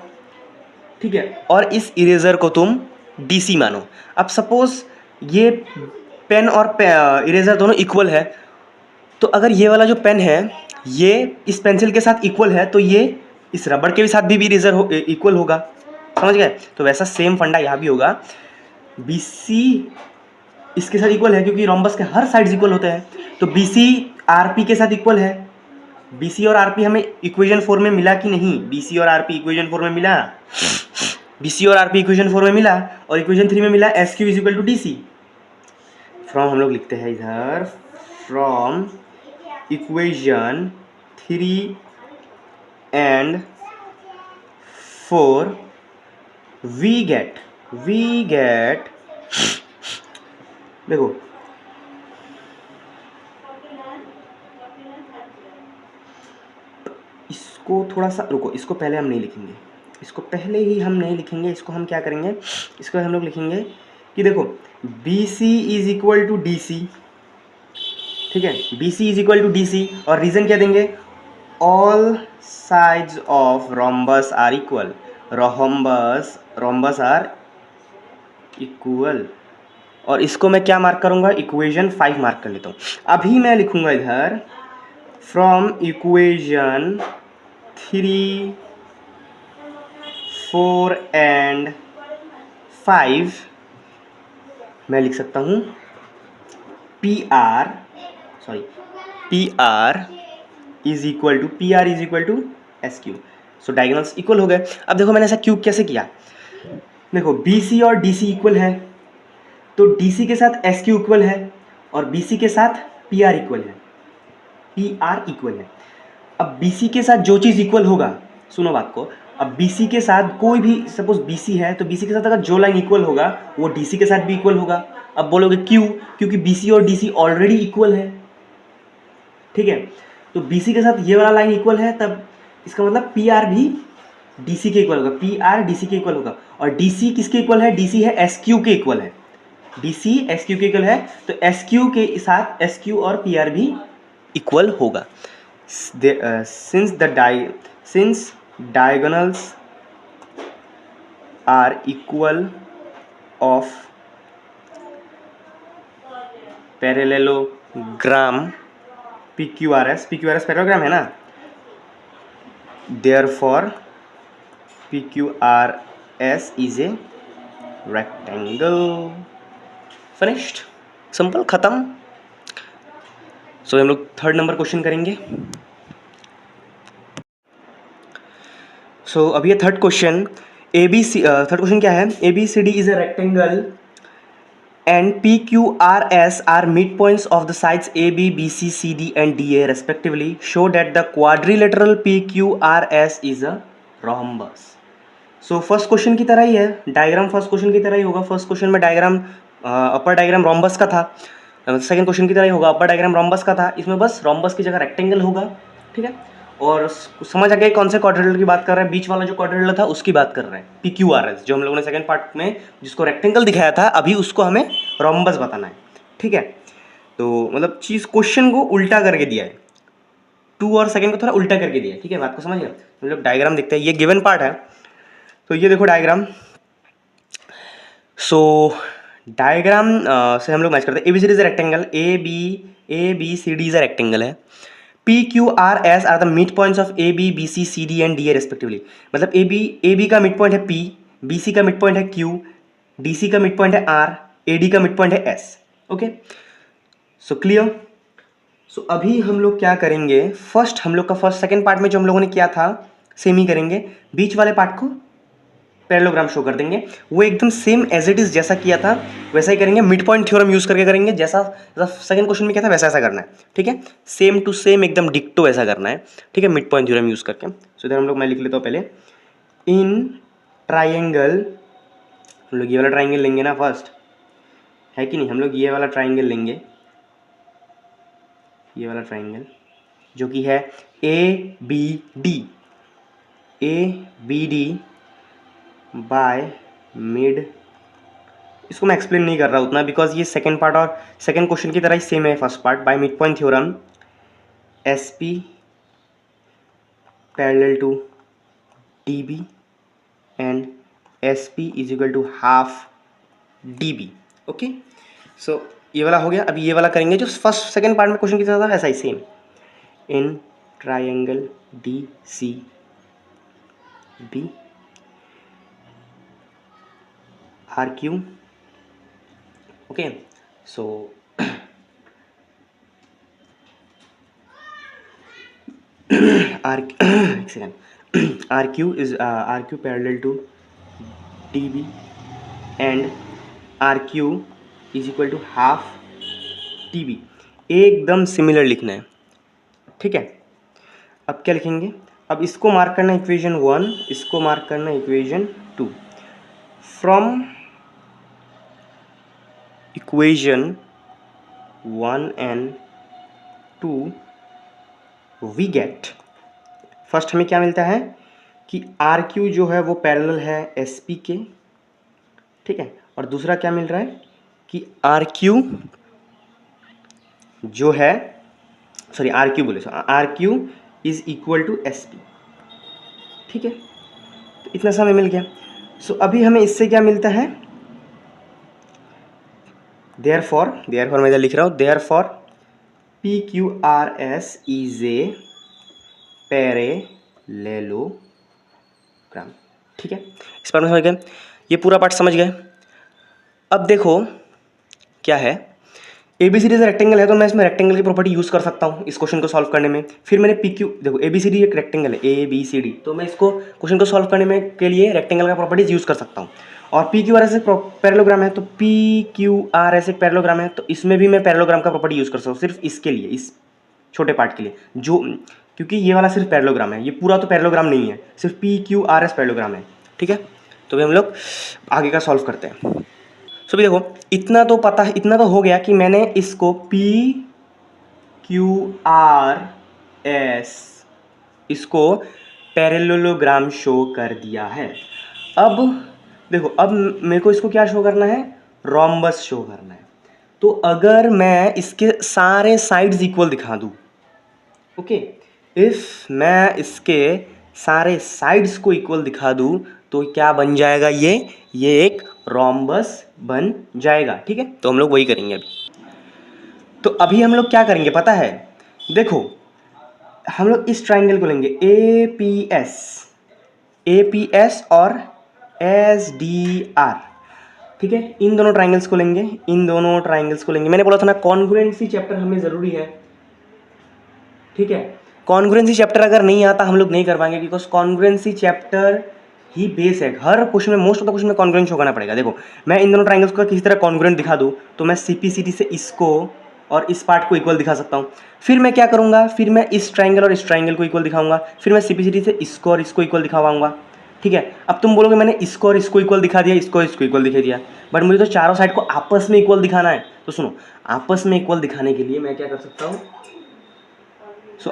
ठीक है, और इस इरेजर को तुम डी सी मानो। अब सपोज ये पेन और इरेजर दोनों इक्वल है, तो अगर ये वाला जो पेन है ये इस पेंसिल के साथ इक्वल है, तो ये इस रबड़ के भी साथ भी इरेजर इक्वल होगा। समझ गए? तो वैसा सेम फंडा यहाँ भी होगा। बी सी इसके साथ इक्वल है क्योंकि रोम्बस के हर साइड्स इक्वल होते हैं, तो बी सी आर पी के साथ इक्वल है। बी सी और आर पी हमें इक्वेशन 4 में मिला कि नहीं? बी सी और आर पी इक्वेशन 4 में मिला, बी सी और आर पी इक्वेशन 4 में मिला, और इक्वेशन 3 में मिला S Q is equal to D C. From हम लोग लिखते हैं इधर, from equation 3 and 4 we get देखो इसको थोड़ा सा रुको, इसको पहले हम नहीं लिखेंगे, इसको पहले ही हम नहीं लिखेंगे। इसको हम क्या करेंगे, इसको हम लोग लिखेंगे कि देखो B C is equal to D C, ठीक है, B C is equal to D C, और रीजन क्या देंगे? All sides of rhombus are equal, rhombus are equal. और इसको मैं क्या मार्क करूंगा? इक्वेशन 5 मार्क कर लेता हूँ। अभी मैं लिखूंगा इधर फ्रॉम इक्वेशन 3, 4 एंड 5 मैं लिख सकता हूँ P R is equal to S Q. So diagonals equal हो गए। अब देखो मैंने ऐसा क्यूब कैसे किया। देखो बी सी और डी सी इक्वल है, तो डी सी के साथ एस क्यू इक्वल है, और बी सी के साथ पी आर इक्वल है, अब बी सी के साथ जो चीज़ इक्वल होगा, सुनो बात को, अब बी सी के साथ कोई भी, सपोज बी सी है, तो बी सी के साथ अगर जो लाइन इक्वल होगा वो डी सी के साथ भी इक्वल होगा। अब बोलोगे क्यों? क्योंकि बी सी और डी सी ऑलरेडी इक्वल है, ठीक है। तो बी सी के साथ ये वाला लाइन इक्वल है, तब इसका मतलब पी आर भी डी सी के इक्वल होगा, पी आर डी सी के इक्वल होगा। और डी सी किसके इक्वल है? डी सी है एस क्यू के इक्वल है, डी सी एस क्यू के इक्वल है, तो एस क्यू के साथ एस क्यू और पी आर भी इक्वल होगा। since diagonals are equal of parallelogram PQRS parallelogram है ना, Therefore PQRS is a rectangle. Finished, simple, खत्म। सो हम लोग थर्ड नंबर क्वेश्चन करेंगे। सो अब ये थर्ड क्वेश्चन, थर्ड क्वेश्चन क्या है, ABCD is a rectangle and PQRS are midpoints of the sides AB, BC, CD and DA respectively. Show that the quadrilateral PQRS is a rhombus. So first question की तरह ही है, diagram first question की तरह ही होगा। First question में diagram अपर diagram rhombus का था, second question की तरह ही होगा, अपर डायग्राम रोम्बस का था। इसमें बस रोम्बस की जगह रेक्टेंगल होगा, ठीक है। और समझ आ गया कौन से क्वाड्रिलेटरल की बात कर रहे हैं, बीच वाला जो क्वाड्रिलेटरल था उसकी बात कर रहे हैं, PQRS, जो हम लोगों ने सेकंड पार्ट में जिसको रेक्टेंगल दिखाया था, अभी उसको हमें रोम्बस बताना है, ठीक है। तो मतलब चीज़ क्वेश्चन को उल्टा करके दिया है, 2 और सेकंड को थोड़ा उल्टा करके दिया है, ठीक है। बात को समझ गया। मतलब डायग्राम देखते हैं, ये गिवन पार्ट है, तो ये देखो डायग्राम। सो डायग्राम से हम लोग मैच करते हैं। ABCD is rectangle, ABCD is rectangle है। PQRS are the mid points of AB, BC, CD and DA respectively. मतलब AB का मिड पॉइंट है P, BC का मिड पॉइंट है Q, DC का मिड पॉइंट है R, AD का mid point है S। Okay, so clear. So अभी हम लोग क्या करेंगे, फर्स्ट हम लोग का फर्स्ट सेकेंड पार्ट में जो हम लोगों ने किया था सेम ही करेंगे, बीच वाले पार्ट को पैरेललोग्राम शो कर देंगे। वो एकदम सेम एज इट इज जैसा किया था वैसा ही करेंगे, मिड पॉइंट थ्योरम यूज करके करेंगे, जैसा सेकंड क्वेश्चन में क्या था वैसा ऐसा करना है, ठीक है। सेम टू सेम एकदम डिक्टो ऐसा करना है, ठीक है, मिड पॉइंट थ्योरम यूज करके। सो इधर हम लोग, मैं लिख लेता हूँ पहले, इन ट्राइंगल, हम लोग ये वाला ट्राइंगल लेंगे ना फर्स्ट, है कि नहीं, हम लोग ये वाला ट्राइंगल लेंगे, ये वाला ट्राइंगल जो कि है ABD बाय मिड। इसको मैं एक्सप्लेन नहीं कर रहा उतना, बिकॉज ये सेकंड पार्ट और सेकंड क्वेश्चन की तरह ही सेम है first part. By mid point theorem SP parallel to DB and SP is equal to half DB। Okay, so ये वाला हो गया। अभी ये वाला करेंगे जो फर्स्ट सेकंड पार्ट में क्वेश्चन की तरह था वैसा ही same, in triangle DCB RQ। Okay, so RQ is RQ parallel to DB and RQ is equal to half DB। एकदम सिमिलर लिखना है, ठीक है। अब क्या लिखेंगे, अब इसको मार्क करना इक्वेशन 1, इसको मार्क करना equation 2। From equation 1 and 2 we get, first हमें क्या मिलता है कि RQ जो है वो पैरेलल है SP के, ठीक है। और दूसरा क्या मिल रहा है कि RQ जो है, सॉरी RQ बोले, RQ is equal to SP, ठीक है। तो इतना सा हमें मिल गया। सो अभी हमें इससे क्या मिलता है, देयरफॉर मैं इधर लिख रहा हूँ, therefore PQRS is a parallelogram, ठीक है। इस पार्ट में समझ गए, ये पूरा पार्ट समझ गए। अब देखो क्या है, ABCD इज रेक्टेंगल है, तो मैं इसमें रेक्टेंगल की प्रॉपर्टी यूज़ कर सकता हूँ इस क्वेश्चन को सॉल्व करने में। फिर मैंने PQ, देखो ABCD एक रेक्टेंगल है, ABCD, तो मैं इसको क्वेश्चन को सॉल्व करने में के लिए रेक्टेंगल का प्रॉपर्टीज यूज़ कर सकता हूँ। और PQRS एक पैरेललोग्राम है, तो PQRS एक पैरेललोग्राम है, तो इसमें भी मैं पैरेललोग्राम का प्रॉपर्टी यूज़ कर सकता हूँ, सिर्फ इसके लिए, इस छोटे पार्ट के लिए, जो क्योंकि ये वाला सिर्फ पैरेललोग्राम है, ये पूरा तो पैरेललोग्राम नहीं है, सिर्फ PQRS पैरेललोग्राम है, ठीक है। तो हम लोग आगे का सॉल्व करते हैं। सो भी देखो, इतना तो पता है, इतना तो हो गया कि मैंने इसको PQRS इसको पैरेललोग्राम शो कर दिया है। अब देखो, अब मेरे को इसको क्या शो करना है, रोम्बस शो करना है। तो अगर मैं इसके सारे साइड्स इक्वल दिखा दूँ, ओके, इफ मैं इसके सारे साइड्स को इक्वल दिखा दूँ तो क्या बन जाएगा, ये एक रोम्बस बन जाएगा, ठीक है। तो हम लोग वही करेंगे अभी। तो अभी हम लोग क्या करेंगे पता है, देखो हम लोग इस ट्राइंगल को लेंगे ए पी एस और एस डी आर, ठीक है। इन दोनों ट्राइंगल्स को लेंगे, इन दोनों ट्राइंगल्स को लेंगे। मैंने बोला था ना कॉन्ग्रुएंसी चैप्टर हमें ज़रूरी है, ठीक है। कॉन्ग्रुएंसी चैप्टर अगर नहीं आता हम लोग नहीं कर पाएंगे, because congruency chapter he base है। हर क्वेश्चन में, मोस्ट ऑफ द क्वेश्चन में कॉन्ग्रुएंट शो करना पड़ेगा। देखो मैं इन दोनों ट्राइंगल्स को किसी तरह कॉन्ग्रुएंट दिखा दूँ तो मैं सीपीसीटी से इसको और इस पार्ट को इक्वल दिखा सकता हूँ। फिर मैं क्या करूँगा, फिर मैं इस ट्राइंगल और इस ट्राइंगल को इक्वल दिखाऊंगा, फिर मैं सीपीसीटी से इसको और इसको इक्वल दिखाऊंगा, ठीक है। अब तुम बोलोगे मैंने इसको और इसको इक्वल दिखा दिया, इसको इसको इक्वल दिखा दिया, बट मुझे तो चारों साइड को आपस में इक्वल दिखाना है। तो सुनो, आपस में इक्वल दिखाने के लिए मैं क्या कर सकता हूँ,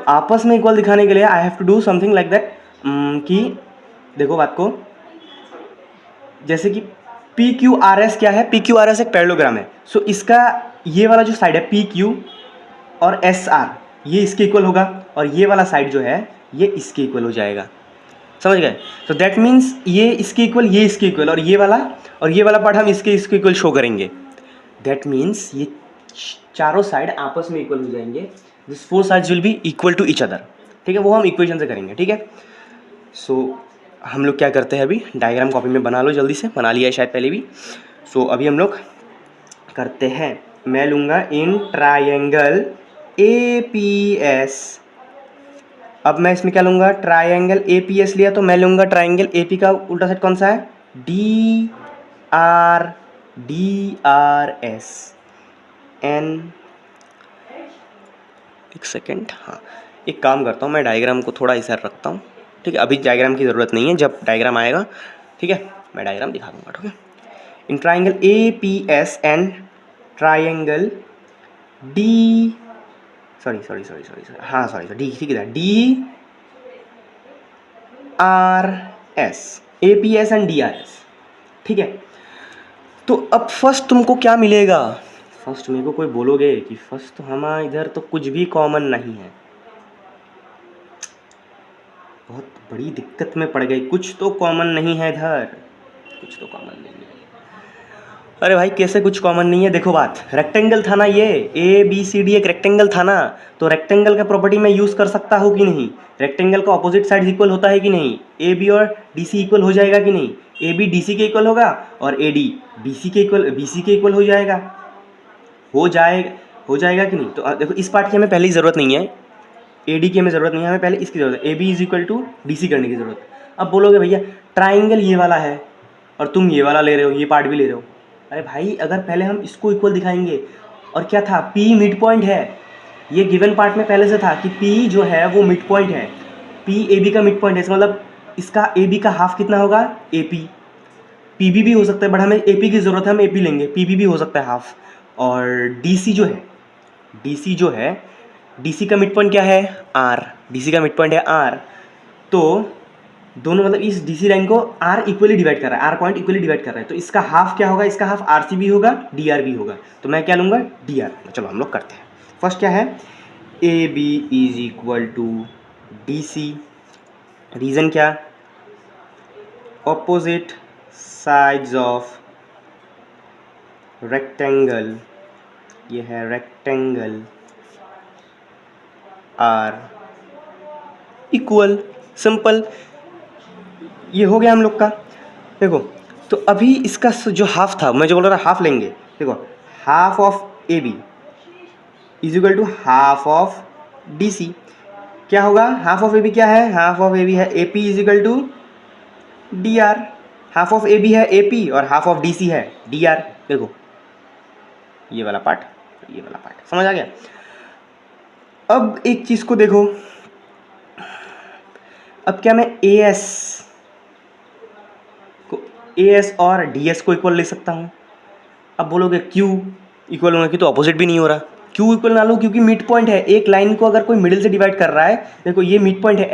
आपस में इक्वल दिखाने के लिए I have to do something like that, कि देखो बात को, जैसे कि पी क्यू आर एस क्या है, पी क्यू आर एस एक पैरेललोग्राम है। सो इसका ये वाला जो साइड है पी क्यू और एस आर, ये इसके इक्वल होगा, और ये वाला साइड जो है ये इसके इक्वल हो जाएगा, समझ गए। तो दैट मीन्स ये इसके इक्वल, ये इसके इक्वल, और ये वाला पार्ट हम इसके इक्वल शो करेंगे। दैट मीन्स ये चारों साइड आपस में इक्वल हो जाएंगे, this four sides will be equal to each other, ठीक है। वो हम इक्वेशन से करेंगे, ठीक है। सो हम लोग क्या करते हैं, अभी डायग्राम कॉपी में बना लो, जल्दी से बना लिया है शायद पहले भी। सो अभी हम लोग करते हैं, मैं लूँगा in triangle A P S. अब मैं इसमें क्या लूँगा, ट्रायंगल ए पी एस लिया तो मैं लूँगा ट्रायंगल ए पी का उल्टा साइड कौन सा है, डी आर एस एन। एक सेकेंड, हाँ एक काम करता हूँ, मैं डायग्राम को थोड़ा इधर रखता हूँ, ठीक है। अभी डायग्राम की ज़रूरत नहीं है, जब डायग्राम आएगा, ठीक है, मैं डायग्राम दिखा दूँगा, ठीक है। In triangle A P S and triangle D, sorry D, ठीक है, D R S, A P S and D R S, ठीक है। तो अब फर्स्ट तुमको क्या मिलेगा, फर्स्ट मेरे को कोई बोलोगे कि फर्स्ट तो हमारा इधर तो कुछ भी कॉमन नहीं है, बहुत बड़ी दिक्कत में पड़ गई, कुछ तो कॉमन नहीं है इधर, कुछ तो कॉमन नहीं है। अरे भाई कैसे कुछ कॉमन नहीं है, देखो बात, रेक्टेंगल था ना ये, ए बी सी डी एक रेक्टेंगल था ना, तो रेक्टेंगल का प्रॉपर्टी मैं यूज़ कर सकता हूँ कि नहीं, रेक्टेंगल का ऑपोजिट साइड इक्वल होता है कि नहीं, ए बी और डी सी इक्वल हो जाएगा कि नहीं, ए बी डी सी के इक्वल होगा और ए डी बी सी के इक्वल हो जाएगा, हो जाएगा कि नहीं। तो देखो इस पार्ट की हमें पहले ही ज़रूरत नहीं है, ए डी की हमें ज़रूरत नहीं है, हमें पहले इसकी ज़रूरत है, A B is equal to D C करने की ज़रूरत है। अब बोलोगे भैया ट्राइंगल ये वाला है और तुम ये वाला ले रहे हो, ये पार्ट भी ले रहे हो, अरे भाई अगर पहले हम इसको इक्वल दिखाएंगे, और क्या था, P मिड पॉइंट है, ये गिवन पार्ट में पहले से था कि P जो है वो मिड पॉइंट है, P ए बी का मिड पॉइंट है, इसका मतलब इसका ए बी का हाफ कितना होगा, ए पी, पी बी भी हो सकता है बट हमें ए पी की ज़रूरत है, हम ए पी लेंगे, पी बी भी हो सकता है हाफ। और डी सी जो है डी सी का मिड पॉइंट क्या है, आर, डी सी का मिड पॉइंट है आर, तो दोनों मतलब इस डी सी लाइन को आर इक्वली डिवाइड कर रहा है, आर पॉइंट इक्वली डिवाइड कर रहा है, तो इसका हाफ क्या होगा, इसका हाफ आर सी भी होगा, डी आर भी होगा, तो मैं क्या लूँगा, डी आर। चलो हम लोग करते हैं, फर्स्ट क्या है, A B is equal to D C, reason क्या, ऑपोजिट साइड्स ऑफ रेक्टेंगल, ये है रेक्टेंगल आर इक्वल, सिंपल, ये हो गया हम लोग का। देखो तो अभी इसका जो हाफ था, मैं जो बोल रहा हाफ लेंगे, देखो half of A B is equal to half of D C, क्या होगा, हाफ ऑफ ए बी क्या है, हाफ ऑफ ए बी है A P is equal to D R, half of A B है A P और half of D C है D are. देखो ये वाला पार्ट, ये वाला पार्ट समझ आ गया। अब एक चीज़ को देखो, अब क्या मैं ए एस और डी एस को इक्वल ले सकता हूँ। अब बोलोगे क्यू इक्वल होना की तो अपोजिट भी नहीं हो रहा, क्यू इक्वल ना लो क्योंकि मिड पॉइंट है, एक लाइन को अगर कोई मिडिल से डिवाइड कर रहा है, देखो ये मिड पॉइंट है,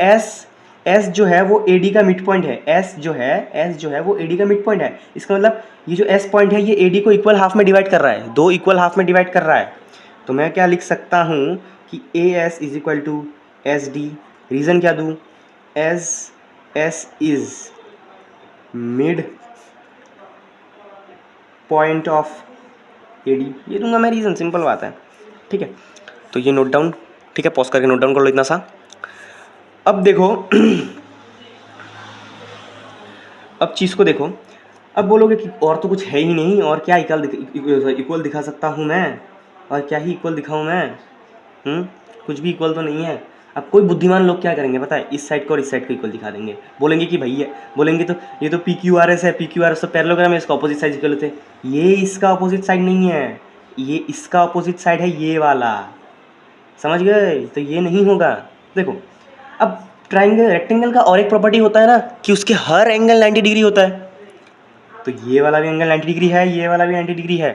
एस जो है वो ए डी का मिड पॉइंट है, एस जो है वो ए डी का मिड पॉइंट है, इसका मतलब ये जो एस पॉइंट है ये ए डी को इक्वल हाफ में डिवाइड कर रहा है, दो इक्वल हाफ में डिवाइड कर रहा है। तो मैं क्या लिख सकता हूँ कि A S is equal to S D, reason क्या दूँ, S is mid point of A D, ये दूंगा मैं रीज़न, सिंपल बात है, ठीक है। तो ये नोट डाउन, ठीक है, पॉज करके नोट डाउन कर लो इतना सा। अब देखो अब चीज़ को देखो, अब बोलोगे कि और तो कुछ है ही नहीं, और क्या इक्वल दिखा सकता हूँ मैं, और क्या ही इक्वल दिखाऊँ मैं? कुछ भी इक्वल तो नहीं है। अब कोई बुद्धिमान लोग क्या करेंगे पता है, इस साइड को और इस साइड को इक्वल दिखा देंगे, बोलेंगे कि भैया, बोलेंगे तो ये तो पी क्यू आर एस है, पी क्यू आर एस तो पैरेललोग्राम है, इसका अपोजिट साइड इक्वल होते हैं। ये इसका अपोजिट साइड नहीं है, ये इसका अपोजिट साइड है, ये वाला, समझ गए? तो ये नहीं होगा। देखो अब ट्राइंगल रेक्टेंगल का और एक प्रॉपर्टी होता है ना कि उसके हर एंगल 90 डिग्री होता है, तो ये वाला भी एंगल 90 डिग्री है, ये वाला भी 90 डिग्री है।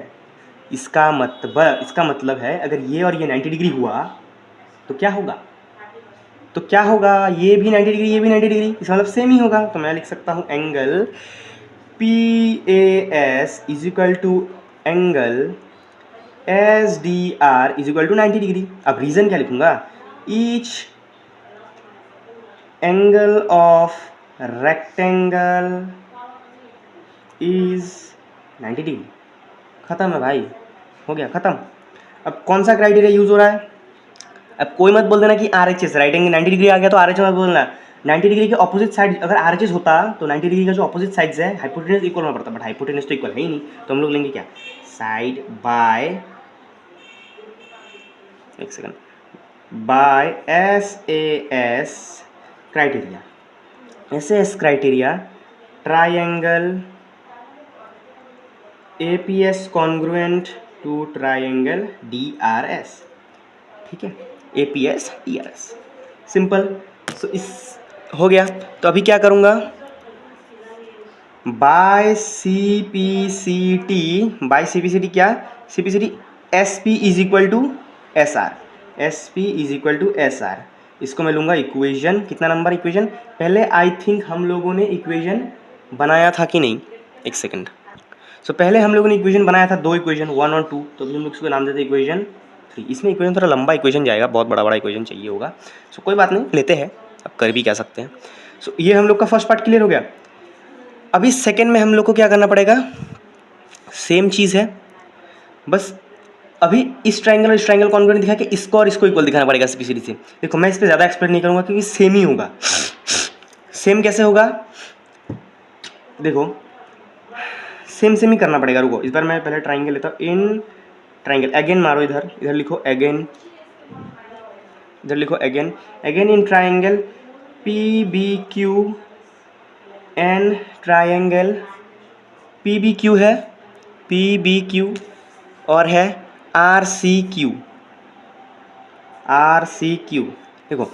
इसका मतलब है अगर ये और ये 90 डिग्री हुआ तो क्या होगा? तो क्या होगा, ये भी 90 डिग्री, ये भी 90 डिग्री, इसका मतलब सेम ही होगा। तो मैं लिख सकता हूँ angle P A S is equal to angle S D R is equal to 90 degree. अब रीज़न क्या लिखूंगा, each angle of rectangle is 90 degree. खत्म है भाई, हो गया खत्म। अब कौन सा क्राइटेरिया यूज हो रहा है? अब कोई मत बोल देना कि R H S, right angle 90 degree आ गया तो आर एच एस मत बोलना। 90 डिग्री के ऑपोजिट साइड अगर आर एच एस होता तो 90 डिग्री का जो ऑपोजिट साइड्स है हाइपोटेनस इक्वल होना पड़ता, बट हाइपोटेनस तो इक्वल है ही नहीं, तो हम लोग लेंगे क्या, साइड बाय, एक second, by S A S criteria, S A S criteria, triangle A P S congruent to triangle D R S, ठीक है, A P S D R S, simple. So इस हो गया। तो अभी क्या करूँगा, by C P C T, by C P C T क्या, C P C T S P is equal to S R, S P is equal to S are, इसको मैं लूँगा इक्वेशन, कितना नंबर इक्वेशन, पहले I think हम लोगों ने equation बनाया था कि नहीं, एक सेकंड। सो पहले हम लोगों ने इक्वेशन बनाया था, 2 इक्वेशन 1 और 2, तो अभी हम लोग इसको नाम देते हैं इक्वेशन 3। इसमें इक्वेशन थोड़ा लंबा इक्वेशन जाएगा, बहुत बड़ा बड़ा इक्वेशन चाहिए होगा, सो कोई बात नहीं, लेते हैं, अब कर भी क्या सकते हैं। सो ये हम लोग का फर्स्ट पार्ट क्लियर हो गया। अभी सेकेंड में हम लोग को क्या करना पड़ेगा, सेम चीज़ है, बस अभी इस ट्रायंगल और इस ट्रायंगल कॉन्ग्रुएंट दिखा के इसको और इसको इक्वल दिखाना पड़ेगा सीपीसीडी से। देखो मैं इस पर ज़्यादा एक्सप्लेन नहीं करूँगा क्योंकि सेम ही होगा। सेम कैसे होगा, देखो सेम सेम ही करना पड़ेगा। रुको इस बार मैं पहले ट्रायंगल लेता हूँ, इन ट्रायंगल अगेन मारो, इधर इधर लिखो अगेन, इधर लिखो again, again in triangle P B Q and triangle P B Q है, पी बी क्यू और है R C Q, R C Q. देखो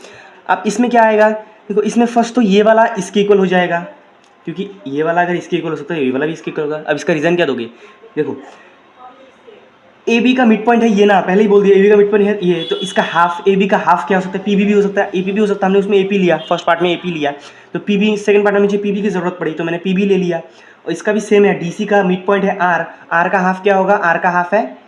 अब इसमें क्या आएगा, देखो इसमें फर्स्ट तो ये वाला इसके इक्वल हो जाएगा, क्योंकि ये वाला अगर इसके इक्वल हो सकता है ये वाला भी इसके इक्वल होगा। अब इसका रीज़न क्या दोगे, देखो ए बी का मिड पॉइंट है ये ना, पहले ही बोल दिया ए बी का मिड पॉइंट है ये, तो इसका हाफ, ए बी का हाफ क्या हो सकता है, पी बी भी हो सकता है, ए पी भी हो सकता है। हमने उसमें ए पी लिया, फर्स्ट पार्ट में ए पी लिया, तो पी बी सेकंड पार्ट में मुझे पी बी की ज़रूरत पड़ी तो मैंने पी बी ले लिया। और इसका भी सेम है, डी सी का मिड पॉइंट है आर, आर का हाफ क्या होगा, आर का हाफ है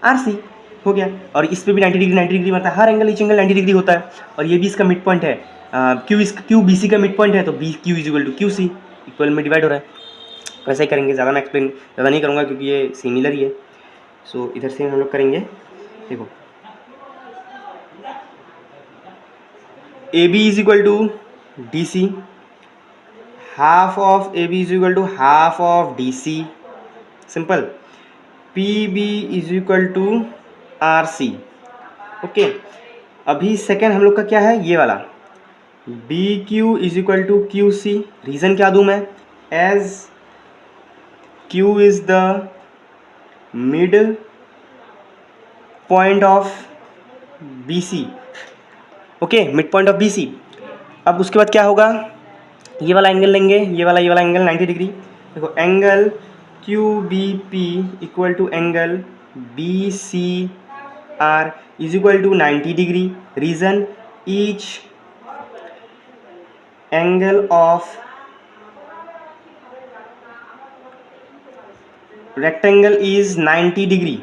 आर सी, हो गया। और इस पर भी 90 डिग्री 90 डिग्री बनता है, हर एंगल ईच एंगल 90 डिग्री होता है। और ये भी इसका मिड पॉइंट है, क्यू बी सी का मिड पॉइंट है, तो B Q is equal to Q C, equal में डिवाइड हो रहा है। वैसे ही करेंगे, ज़्यादा मैं एक्सप्लेन ज़्यादा नहीं करूँगा क्योंकि ये सिमिलर ही है। सो इधर से हम लोग करेंगे, देखो A B is equal to D C, half of A B is equal to half of D C, simple. P B is equal to R C, okay. अभी सेकेंड हम लोग का क्या है, ये वाला B Q is equal to Q C. Reason क्या दूँ मैं, as Q is the mid point of B C, okay, mid point of B C. अब उसके बाद क्या होगा, ये वाला एंगल लेंगे, ये वाला एंगल 90 डिग्री। देखो angle Q B P equal to angle B C R is equal to 90 degree. Reason, each angle of rectangle is 90 degree,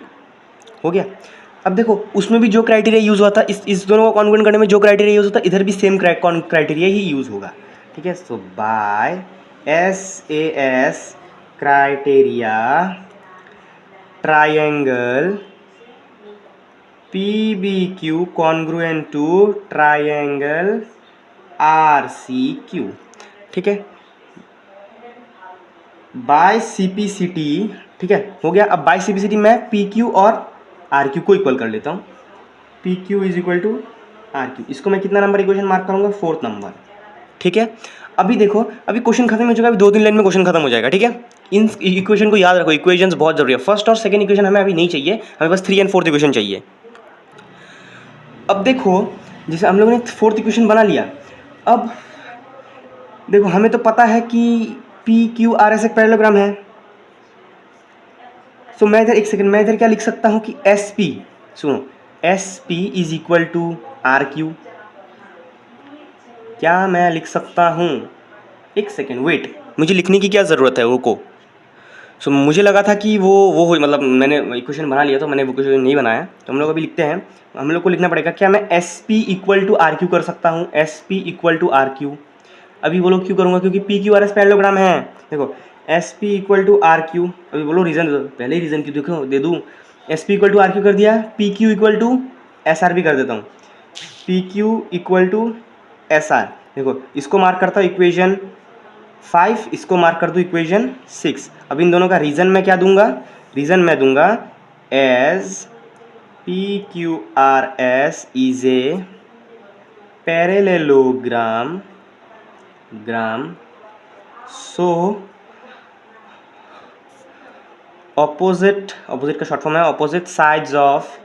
हो गया। अब देखो उसमें भी जो क्राइटेरिया यूज़ हुआ था, इस दोनों को कॉन्ग्रुएंट करने में जो क्राइटेरिया यूज़ होता है, इधर भी सेम क्राइटेरिया ही यूज़ होगा, ठीक है। So by S A S criteria, triangle P B Q congruent to triangle R C Q, ठीक है, by C P C T, ठीक है, हो गया। अब by C P C T मैं पी क्यू और आर क्यू को इक्वल कर लेता हूँ, P Q is equal to R Q. इसको मैं कितना नंबर इक्वेशन मार्क करूँगा, 4th नंबर, ठीक है। अभी देखो, अभी क्वेश्चन खत्म हो चुका है, अभी 2-3 लाइन में क्वेश्चन खत्म हो जाएगा, ठीक है। इन इक्वेशन को याद रखो, इक्वेशंस बहुत जरूरी है। फर्स्ट और सेकंड इक्वेशन हमें अभी नहीं चाहिए, हमें बस 3 और 4th इक्वेशन चाहिए। अब देखो, जैसे हम लोगों ने 4th इक्वेशन बना लिया, अब देखो हमें तो पता है कि पी क्यू आर एस एक पैरेललोग्राम है। सो मैं इधर, एक सेकंड, मैं इधर क्या लिख सकता हूँ कि एस पी, सुनो, S P is equal to R Q. क्या मैं लिख सकता हूँ, एक सेकेंड वेट, मुझे लिखने की क्या ज़रूरत है, रुको। सो मुझे लगा था कि वो हो, मतलब मैंने इक्वेशन बना लिया, तो मैंने वो इक्वेशन नहीं बनाया, तो हम लोग अभी लिखते हैं। हम लोग को लिखना पड़ेगा, क्या मैं S P equal to R Q कर सकता हूँ, S P equal to R Q. अभी बोलो क्यों करूँगा, क्योंकि P Q R S parallelogram है। देखो S P equal to R Q, अभी बोलो रीज़न, पहले ही रीज़न की देखो दे दूँ। S P equal to R Q कर दिया, P Q equal to S R भी कर देता हूँ, P Q equal to S R. देखो इसको मार्क करता हूँ इक्वेशन 5, इसको मार्क कर दूँ इक्वेशन 6। अब इन दोनों का रीज़न मैं क्या दूंगा, रीज़न मैं दूंगा as P Q R S is a parallelogram ग्राम, सो ऑपोजिट, ऑपोजिट का शॉर्ट फॉर्म है opposite sides of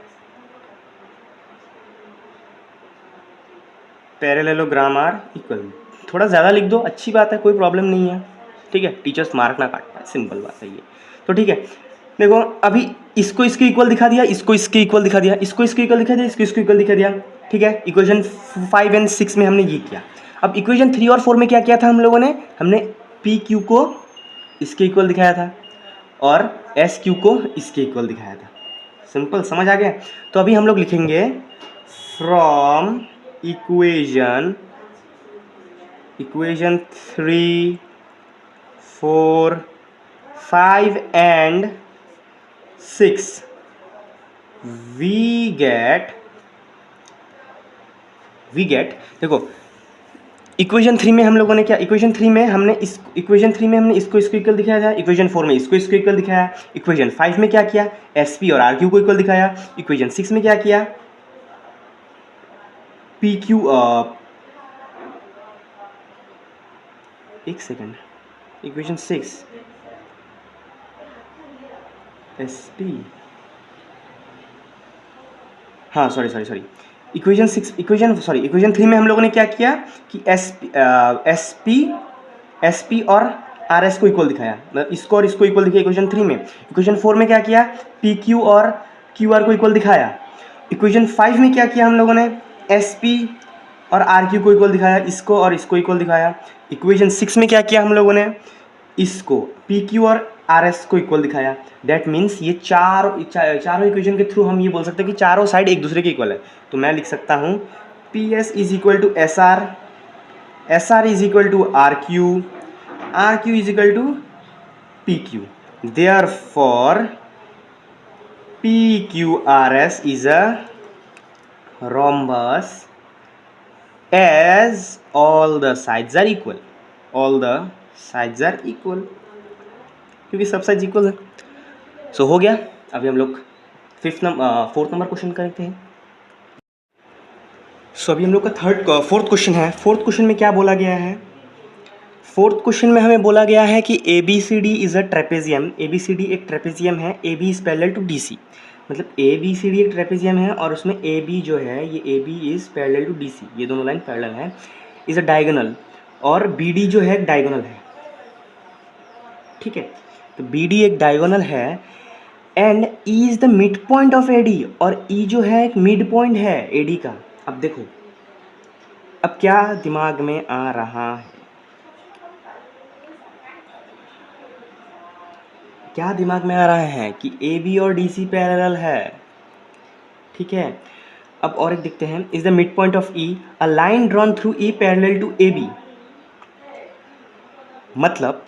parallelogram are equal. थोड़ा ज़्यादा लिख दो, अच्छी बात है, कोई प्रॉब्लम नहीं है, ठीक है, टीचर्स मार्क ना काट पाए, सिंपल बात है ये। तो ठीक है, देखो अभी इसको इसके इक्वल दिखा दिया, इसको इसके इक्वल दिखा दिया, इसको इसके इक्वल दिखा दिया, इसको इसको इक्वल दिखा दिया, ठीक है। इक्वेशन 5 और 6 में हमने ये किया। अब इक्वेशन 3 और 4 में क्या किया था हम लोगों ने, हमने पी क्यू को इसके इक्वल दिखाया था और एस क्यू को इसके इक्वल दिखाया था। सिंपल, समझ आ गया। तो अभी हम लोग लिखेंगे from equation 3, 4, 5 and 6 we get, देखो इक्वेशन 3 में हम लोगों ने क्या, इक्वेशन 3 में हमने इसको इसको इक्वल दिखाया था, इक्वेशन 4 में इसको इसको इक्वल दिखाया, इक्वेशन 5 में क्या किया, एस पी और आर क्यू को इक्वल दिखाया, इक्वेशन 6 में क्या किया, पी क्यू, एक सेकेंड, इक्वेशन 6 एस पी, हाँ सॉरी, इक्वेशन 3 में हम लोगों ने क्या किया कि एस पी और आर एस को इक्वल दिखाया, मतलब इसको और इसको इक्वल दिखाया इक्वेशन 3 में। इक्वेशन 4 में क्या किया, पी क्यू और क्यू आर को इक्वल दिखाया। इक्वेशन 5 में क्या किया हम लोगों ने, एस पी और आर क्यू को इक्वल दिखाया, इसको और इसको इक्वल दिखाया। इक्वेशन 6 में क्या किया हम लोगों ने, इसको पी क्यू और आर एस को इक्वल दिखाया। दैट मीन्स ये चारों इक्वेशन के थ्रू हम ये बोल सकते हैं कि चारों साइड एक दूसरे के इक्वल है। तो मैं लिख सकता हूँ P S is equal to S R is equal to R Q is equal to P Q. Therefore P Q R S is a rhombus as all the sides are equal, क्योंकि सब sides equal है। सो हो गया। अभी हम लोग 4th number question करते हैं। सो अभी हम लोग का 4th क्वेश्चन है। 4th क्वेश्चन में क्या बोला गया है, 4th क्वेश्चन में हमें बोला गया है कि A B C D is a trapezium. A B C D एक ट्रेपेजियम है, A B is parallel to D C, मतलब ए बी सी डी एक ट्रेपेजियम है और उसमें ए बी जो है, ये A B is parallel to D C, ये दोनों लाइन पैरेलल है, इज़ अ डायगोनल, और बी डी जो है एक डायगोनल है, ठीक है। तो बी डी एक डायगोनल है and E is the mid point of A D, और ई जो है एक मिड पॉइंट है ए डी का। अब देखो, अब क्या दिमाग में आ रहा है, क्या दिमाग में आ रहा है कि ए बी और डी सी पैरेलल है, ठीक है। अब और एक देखते हैं, is the mid point of E a line drawn through E parallel to A B, मतलब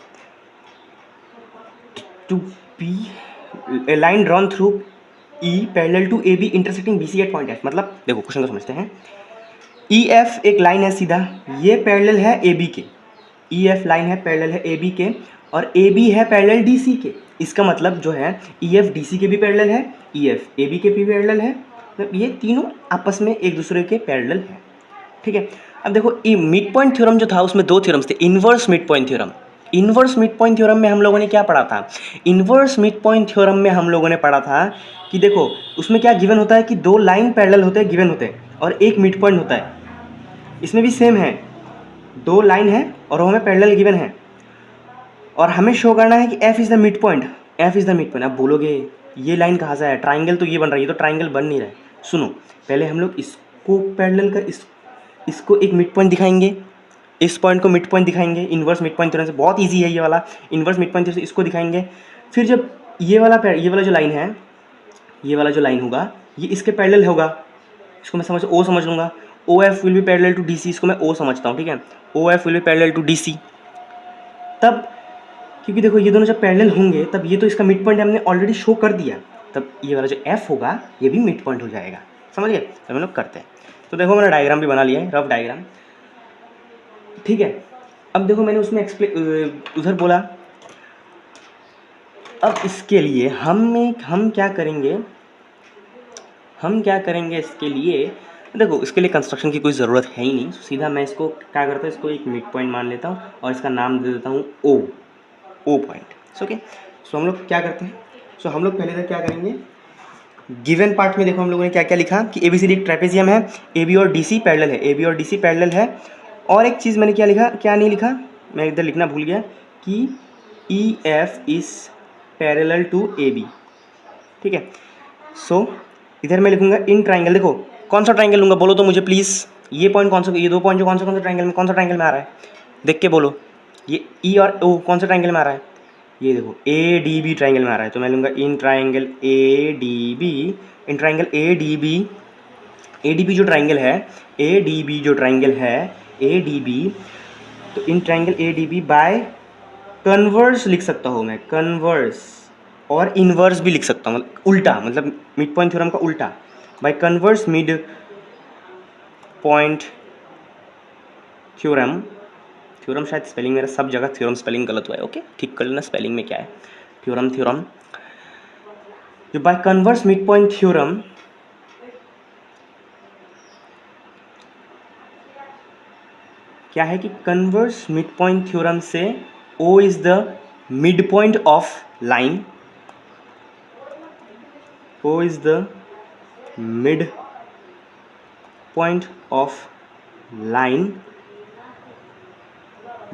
to be a line drawn through E parallel to A B intersecting B C at point F. मतलब देखो question को समझते हैं, E F एक line है सीधा, ये पैरेलल है ए बी के, ई एफ लाइन है पैरेलल है ए बी के, और ए बी है पैरेलल डी सी के। इसका मतलब जो है ई एफ डी सी के भी पैरेलल है, ई एफ ए बी के भी पैरेलल है, मतलब ये तीनों आपस में एक दूसरे के पैरेलल है। ठीक है, अब देखो मिड पॉइंट थ्योरम जो था उसमें दो थ्योरम्स थे, inverse mid point theorem. Inverse mid point theorem में हम लोगों ने क्या पढ़ा था? इन्वर्स मिड पॉइंट थ्योरम में हम लोगों ने पढ़ा था कि देखो उसमें क्या गिवन होता है कि दो लाइन पैरेलल होते हैं, गिवन होते हैं, और एक मिड पॉइंट होता है। इसमें भी सेम है, दो लाइन है और वो हमें पैरेलल गिवन है, और हमें शो करना है कि F is the mid point, F is the mid point. अब बोलोगे ये लाइन कहाँ से है, ट्राइंगल तो ये बन रही है, तो ट्राइंगल बन नहीं रहा है। सुनो, पहले हम लोग इसको पैरेलल कर इसको एक मिड पॉइंट दिखाएंगे, इस पॉइंट को मिड पॉइंट दिखाएंगे इन्वर्स मिड पॉइंट थ्योरम से, बहुत इजी है ये वाला इन्वर्स मिड पॉइंट थ्योरम से, इसको दिखाएंगे। फिर जब ये वाला जो लाइन है, ये वाला जो लाइन होगा ये इसके पैरेलल होगा, इसको मैं समझ ओ समझ लूँगा, O F will be parallel to D C, इसको मैं ओ समझता हूँ। ठीक है, O F will be parallel to D C. तब क्योंकि देखो ये दोनों जब पैरेलल होंगे तब ये तो इसका मिड पॉइंट हमने ऑलरेडी शो कर दिया, तब ये वाला जो एफ होगा ये भी मिड पॉइंट हो जाएगा। समझ गए? तो हम लोग करते हैं। तो देखो मैंने डायग्राम भी बना लिया है, रफ डायग्राम। ठीक है, अब देखो मैंने उसमें उधर बोला, अब इसके लिए हम क्या करेंगे इसके लिए? देखो इसके लिए कंस्ट्रक्शन की कोई ज़रूरत है ही नहीं, सीधा मैं इसको क्या करता हूँ, इसको एक मिड पॉइंट मान लेता हूँ और इसका नाम दे देता हूँ ओ पॉइंट। ओके, सो हम लोग क्या करते हैं, सो हम लोग पहले तक क्या करेंगे, गिवन पार्ट में देखो हम लोगों ने क्या क्या लिखा कि ए बी सी डी एक ट्रेपेजियम है, ए बी और डी सी पैरेलल है, ए बी और डी सी पैरेलल है। और एक चीज़ मैंने क्या लिखा, क्या नहीं लिखा, मैं इधर लिखना भूल गया कि E F is parallel to A B. ठीक है, सो इधर मैं लिखूंगा इन ट्राइंगल। देखो कौन सा ट्राइंगल लूँगा बोलो तो मुझे प्लीज़, ये पॉइंट कौन सा, ये दो पॉइंट जो कौन सा ट्राइंगल में आ रहा है, देख के बोलो। ये ई और ओ कौन सा ट्राइंगल में आ रहा है, ये देखो ए डी बी ट्राइंगल में आ रहा है, तो मैं लूँगा in triangle A D B, in triangle A D B जो ट्राइंगल है, ए डी बी जो ट्राइंगल है, ए डी बी, तो in triangle A D B by converse लिख सकता हूँ मैं, कन्वर्स, और इन्वर्स भी लिख सकता हूँ, मतलब उल्टा, मतलब मिड पॉइंट थ्योरम का उल्टा, bye converse mid point theorem. Theorem शायद स्पेलिंग मेरा सब जगह थ्योरम स्पेलिंग गलत हुआ है, ओके ठीक कर लेना स्पेलिंग में क्या है, थ्योरम जो by converse mid point theorem क्या है कि कन्वर्स मिड पॉइंट थ्योरम से O is the mid point of line, O is the mid point of line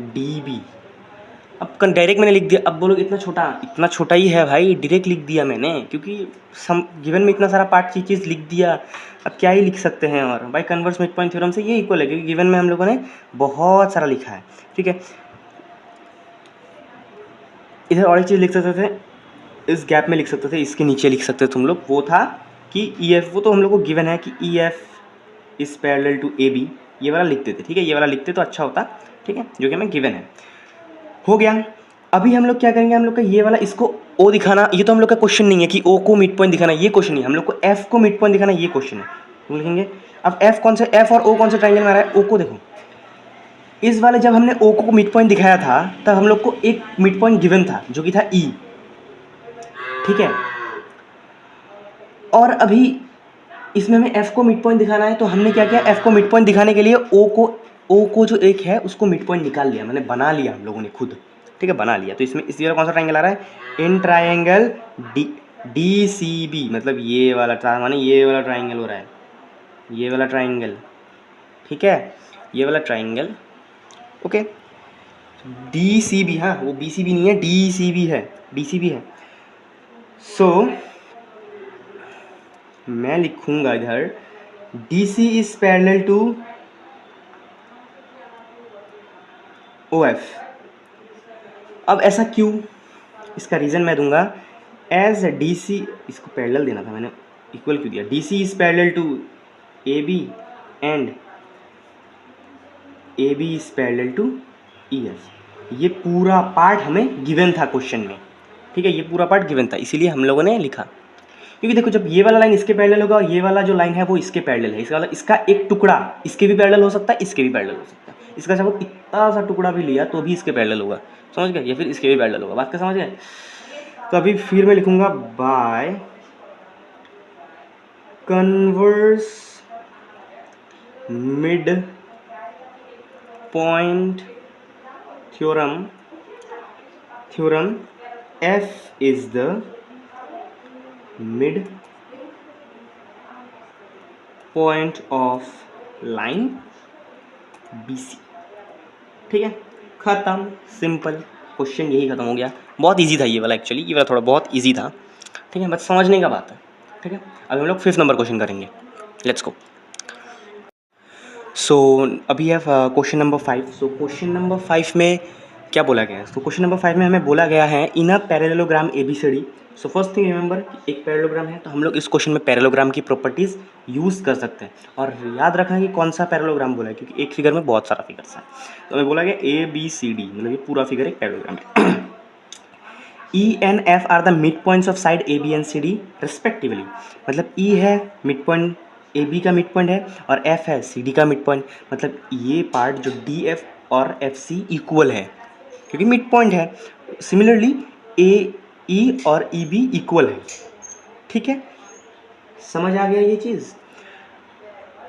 D B. अब डायरेक्ट मैंने लिख दिया, अब बोलो इतना छोटा ही है भाई, डायरेक्ट लिख दिया मैंने, क्योंकि गिवन में इतना सारा पार्ट चीज़ लिख दिया, अब क्या ही लिख सकते हैं। और bye converse mid point theorem से ये इक्वल है, क्योंकि गिवन में हम लोगों ने बहुत सारा लिखा है। ठीक है, इधर और एक चीज़ लिख सकते थे, इस गैप में लिख सकते थे, इसके नीचे लिख सकते थे तुम लोग, वो था कि ई एफ, वो तो हम लोग को गिवन है कि E F is parallel to A B, ये वाला लिखते थे। ठीक है, ये वाला लिखते तो अच्छा होता। ठीक है, जो कि हमें गिवन है, हो गया। अभी हम लोग क्या करेंगे, हम लोग का ये वाला इसको ओ दिखाना, ये तो हम लोग का क्वेश्चन नहीं है कि ओ को मिड पॉइंट दिखाना, ये क्वेश्चन नहीं, हम लोग को एफ को मिड पॉइंट दिखाना, ये क्वेश्चन है, तो लिखेंगे। अब एफ और ओ कौन से ट्राइंगल में आ रहा है, ओ को देखो, इस वाले जब हमने ओ को मिड पॉइंट दिखाया था तब हम लोग को एक मिड पॉइंट गिवन था जो कि था ई। ठीक है, और अभी इसमें हमें एफ को मिड पॉइंट दिखाना है, तो हमने क्या किया, एफ को मिड पॉइंट दिखाने के लिए ओ को जो एक है उसको मिड पॉइंट निकाल लिया, मैंने बना लिया हम लोगों ने खुद। ठीक है, बना लिया। तो इसमें इस वाला कौन सा ट्राइंगल आ रहा है, in triangle D C B, मतलब ये वाला माने ये वाला ट्राइंगल हो रहा है, ये वाला ट्राइंगल। ठीक है, ये वाला triangle, okay, D C B, हाँ वो बी सी बी नहीं है, डी सी बी है, डी सी बी है। सो मैं लिखूंगा इधर D C is parallel to O F. अब ऐसा क्यों, इसका रीज़न मैं दूंगा, एज डी सी, इसको पैरेलल देना था मैंने, इक्वल क्यों दिया, D C is parallel to A B and A B is parallel to E F. ये पूरा पार्ट हमें गिवन था क्वेश्चन में। ठीक है, ये पूरा पार्ट गिवन था, इसीलिए हम लोगों ने लिखा। क्योंकि देखो जब ये वाला लाइन इसके पैरेलल होगा और ये वाला जो लाइन है वो इसके पैरेलल है, इसका मतलब इसका एक टुकड़ा इसके भी पैरेलल हो सकता है, इसके भी पैरेलल हो सकता है। इसका चाहे इतना सा टुकड़ा भी लिया तो भी इसके पैरेलल होगा, समझ गए, या फिर इसके भी पैरेलल होगा, बात का समझ गए। तो अभी फिर मैं लिखूंगा bye converse mid point theorem F is the mid point of line BC। ठीक है, खत्म, सिंपल क्वेश्चन यही खत्म हो गया। बहुत इजी था ये वाला, एक्चुअली ये वाला थोड़ा बहुत इजी था, ठीक है, बस समझने का बात है। ठीक है, अभी हम लोग 5th नंबर क्वेश्चन करेंगे, लेट्स गो। सो अभी है question number 5। So question number 5 में क्या बोला गया है? तो क्वेश्चन नंबर 5 में हमें बोला गया है in a parallelogram ABCD। So first thing remember, एक पैरेललोग्राम है तो हम लोग इस क्वेश्चन में पैरेललोग्राम की प्रॉपर्टीज़ यूज़ कर सकते हैं। और याद रखना कि कौन सा पैरेललोग्राम बोला है, क्योंकि एक फिगर में बहुत सारा फिगर्स है। तो हमें बोला गया ABCD, मतलब ये पूरा फिगर एक पैरेललोग्राम है। E and F are the mid points of side AB and CD respectively. मतलब E है मिड पॉइंट, AB का मिड पॉइंट है, और F है CD का मिड पॉइंट। मतलब ये पार्ट जो DF और FC इक्वल है क्योंकि मिड पॉइंट है। सिमिलरली AE और EB इक्वल है। ठीक है, समझ आ गया ये चीज़।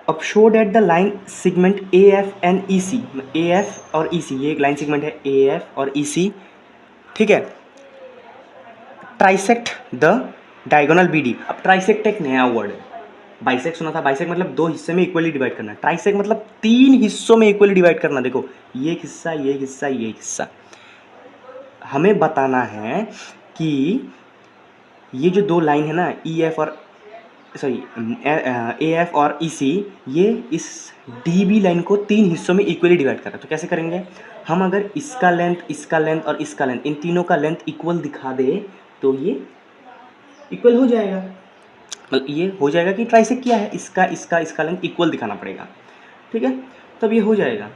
अब show that the line segment AF and EC, AF और EC, ये एक लाइन सेगमेंट है AF और EC। ठीक है, ट्राइसेक्ट द डायगोनल BD। अब ट्राइसेक्ट एक नया वर्ड है, बाइसेक्ट सुना था, बाइसेक्ट मतलब 2 हिस्से में इक्वली डिवाइड करना, ट्राइसेक्ट मतलब 3 हिस्सों में इक्वली डिवाइड करना। देखो ये एक हिस्सा, ये एक हिस्सा, ये एक हिस्सा। हमें बताना है कि ये जो 2 लाइन है ना EF और AF और EC, ये इस DB लाइन को 3 हिस्सों में इक्वली डिवाइड कर रहा है। तो कैसे करेंगे हम? अगर इसका लेंथ और इसका लेंथ, इन तीनों का लेंथ इक्वल दिखा दे तो ये इक्वल हो जाएगा। मतलब ये हो जाएगा कि ट्राइसेक्ट किया है, इसका लेंथ इक्वल दिखाना पड़ेगा। ठीक है, तब ये हो जाएगा।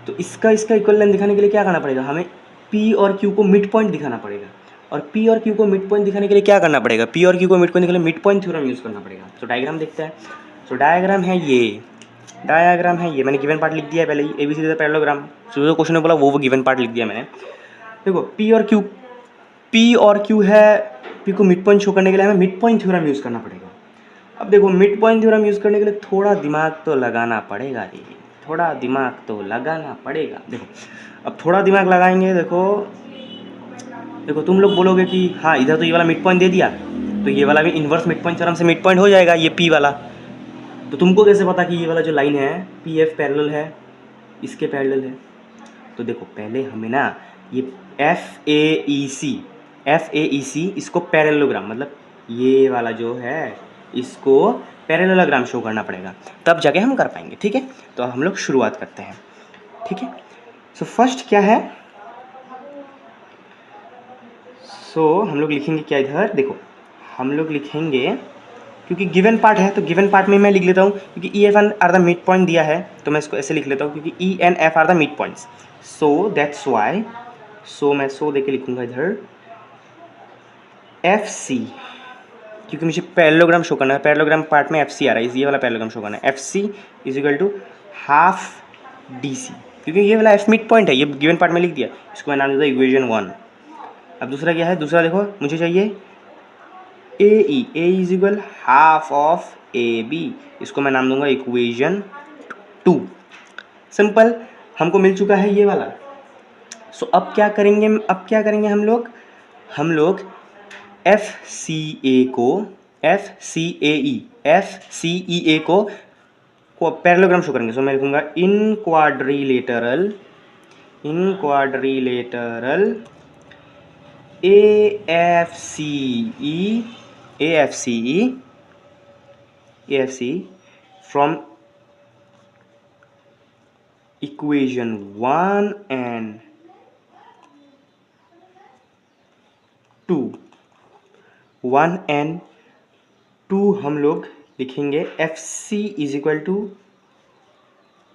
तो इसका इक्वल लेंथ दिखाने के लिए क्या करना पड़ेगा? हमें P और Q को मिड पॉइंट दिखाना पड़ेगा। और P और Q को मिड पॉइंट दिखाने के लिए क्या करना पड़ेगा? P और Q को मिड पॉइंट दिखाने के लिए मिड पॉइंट थ्योरम यूज़ करना पड़ेगा। तो डायग्राम देखते हैं। तो डायग्राम है ये, मैंने गिवन पार्ट लिख दिया है पहले ही, ABCD का पैरेललोग्राम। जो क्वेश्चन में बोला वो गिवन पार्ट लिख दिया मैंने। देखो P और Q है, P को मिड पॉइंट शो करने के लिए हमें मिड पॉइंट थ्योरम यूज़ करना पड़ेगा। अब देखो मिड पॉइंट थ्योरम यूज़ करने के लिए थोड़ा दिमाग तो लगाना पड़ेगा रे, थोड़ा दिमाग तो लगाना पड़ेगा। देखो अब थोड़ा दिमाग लगाएंगे। देखो तुम लोग बोलोगे कि हाँ इधर तो ये वाला मिड पॉइंट दे दिया, तो ये वाला भी इन्वर्स मिड पॉइंट थ्योरम से मिड पॉइंट हो जाएगा, ये P वाला। तो तुमको कैसे पता कि ये वाला जो लाइन है PF पैरेलल है इसके पैरेलल है? तो देखो पहले हमें ना ये FAEC इसको पैरेललोग्राम, मतलब ये वाला जो है इसको पैरेललोग्राम शो करना पड़ेगा, तब जाके हम कर पाएंगे। ठीक है, तो हम लोग शुरुआत करते हैं। ठीक है, सो फर्स्ट क्या है? हम लोग लिखेंगे क्या इधर? देखो हम लोग लिखेंगे, क्योंकि गिवन पार्ट है तो गिवन पार्ट में मैं लिख लेता हूँ, क्योंकि E F are the mid point दिया है तो मैं इसको ऐसे लिख लेता हूँ, क्योंकि E and F are the mid points. So that's why मैं दे के लिखूँगा इधर FC, क्योंकि मुझे पैरेललोग्राम शो करना है। पैरेललोग्राम पार्ट में FC आ रहा है, ये वाला पैरेललोग्राम शो करना है। FC is equal to half DC, क्योंकि ये वाला F मिड पॉइंट है, ये गिवन पार्ट में लिख दिया, इसको मैं नाम देता हूँ इक्वेशन 1। अब दूसरा क्या है? दूसरा देखो मुझे चाहिए A is equal half of AB, इसको मैं नाम दूंगा इक्वेशन 2। सिंपल, हमको मिल चुका है ये वाला। सो अब क्या करेंगे हम लोग FCEA को पैरेललोग्राम शो करेंगे। सो मैं लिखूंगा इन quadrilateral AFCE from equation 1 and 2 हम लोग लिखेंगे FC is equal to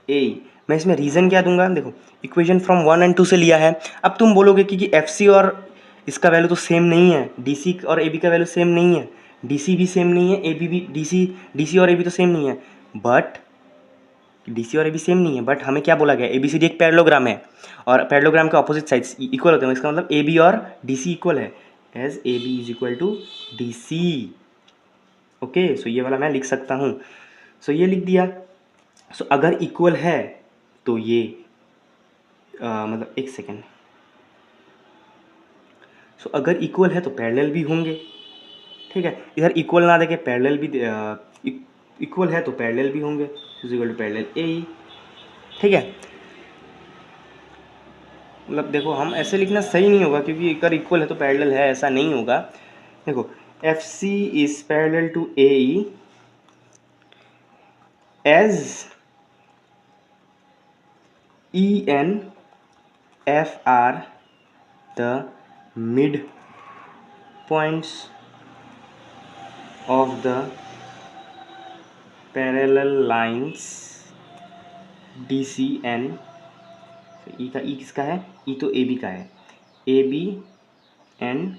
A। मैं इसमें रीज़न क्या दूंगा? देखो इक्वेशन फ्रॉम 1 and 2 से लिया है। अब तुम बोलोगे कि FC और इसका वैल्यू तो सेम नहीं है, DC और AB का वैल्यू सेम नहीं है, डी सी भी सेम नहीं है, ए बी भी, डी सी और ए बी तो सेम नहीं है, बट डी सी और ए बी सेम नहीं है, बट हमें क्या बोला गया, ए बी सी डी एक पैरेललोग्राम है और पैरेललोग्राम के ऑपोजिट साइड्स इक्वल होते हैं, इसका मतलब ए बी और डी सी इक्वल है, as A B is equal to D C. Okay, so ये वाला मैं लिख सकता हूँ। सो ये लिख दिया। सो अगर इक्वल है तो ये मतलब एक सेकेंड, सो अगर इक्वल है तो पैरेलल भी होंगे, ठीक है। इधर इक्वल ना देके पैरेलल भी, इक्वल है तो पैरेलल भी होंगे, is equal to parallel A E, ठीक है। मतलब देखो हम ऐसे लिखना सही नहीं होगा क्योंकि अगर इक्वल है तो पैरेलल है, ऐसा नहीं होगा। देखो F C is parallel to A E as E and F are the mid points of the parallel lines DC and E का, ई किसका है, ई तो ए बी का है, A B and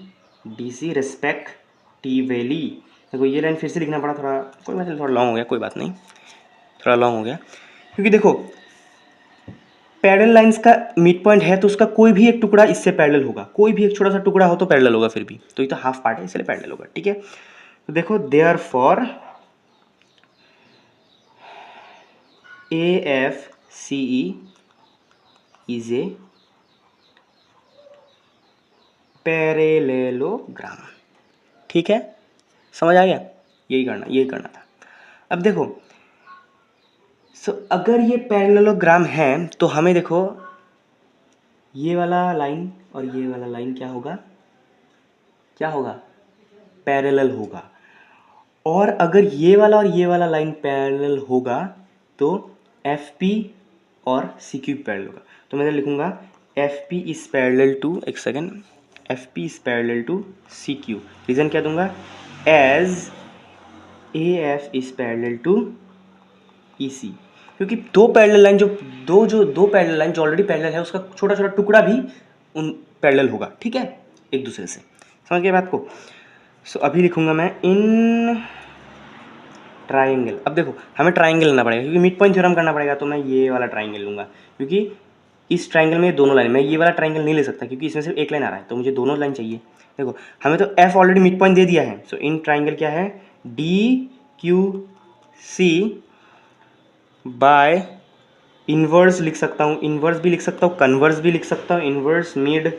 D C respectively. देखो ये लाइन फिर से लिखना पड़ा, थोड़ा कोई बात नहीं, थोड़ा लॉन्ग हो गया, कोई बात नहीं, थोड़ा लॉन्ग हो गया क्योंकि देखो पैरेलल लाइंस का मिड पॉइंट है तो उसका कोई भी एक टुकड़ा इससे पैरेलल होगा, कोई भी एक छोटा सा टुकड़ा हो तो पैरेलल होगा फिर भी, तो ये तो हाफ पार्ट है इसलिए पैरेलल होगा, ठीक है। तो देखो therefore A F C E is a parallelogram, ठीक है, समझ आ गया, यही करना था। अब देखो सो अगर ये पैरेललोग्राम है तो हमें देखो ये वाला लाइन और ये वाला लाइन क्या होगा, पैरेलल होगा, और अगर ये वाला और ये वाला लाइन पैरेलल होगा तो एफ पी और सी क्यू पैरेलल होगा। तो मैं लिखूंगा F P is parallel to, एक second, F P is parallel to C Q. Reason क्या दूंगा, as A F is parallel to E C, क्योंकि दो पैरेलल लाइन दो पैरेलल लाइन जो ऑलरेडी पैरेलल है उसका छोटा छोटा टुकड़ा भी उन पैरेलल होगा, ठीक है, एक दूसरे से, समझ गए बात को। सो अभी लिखूंगा मैं इन ट्राइंगल। अब देखो हमें ट्राइंगल लेना पड़ेगा क्योंकि मिड पॉइंट थ्योरम करना पड़ेगा, तो मैं ये वाला ट्राइंगल लूँगा क्योंकि इस ट्राइंगल में दोनों लाइन, मैं ये वाला ट्राइंगल नहीं ले सकता क्योंकि इसमें सिर्फ एक लाइन आ रहा है, तो मुझे दोनों लाइन चाहिए। देखो हमें तो एफ ऑलरेडी मिड पॉइंट दे दिया है, सो इन ट्राइंगल क्या है, D Q C by inverse लिख सकता हूँ, इनवर्स भी लिख सकता हूँ, कन्वर्स भी लिख सकता हूँ, inverse mid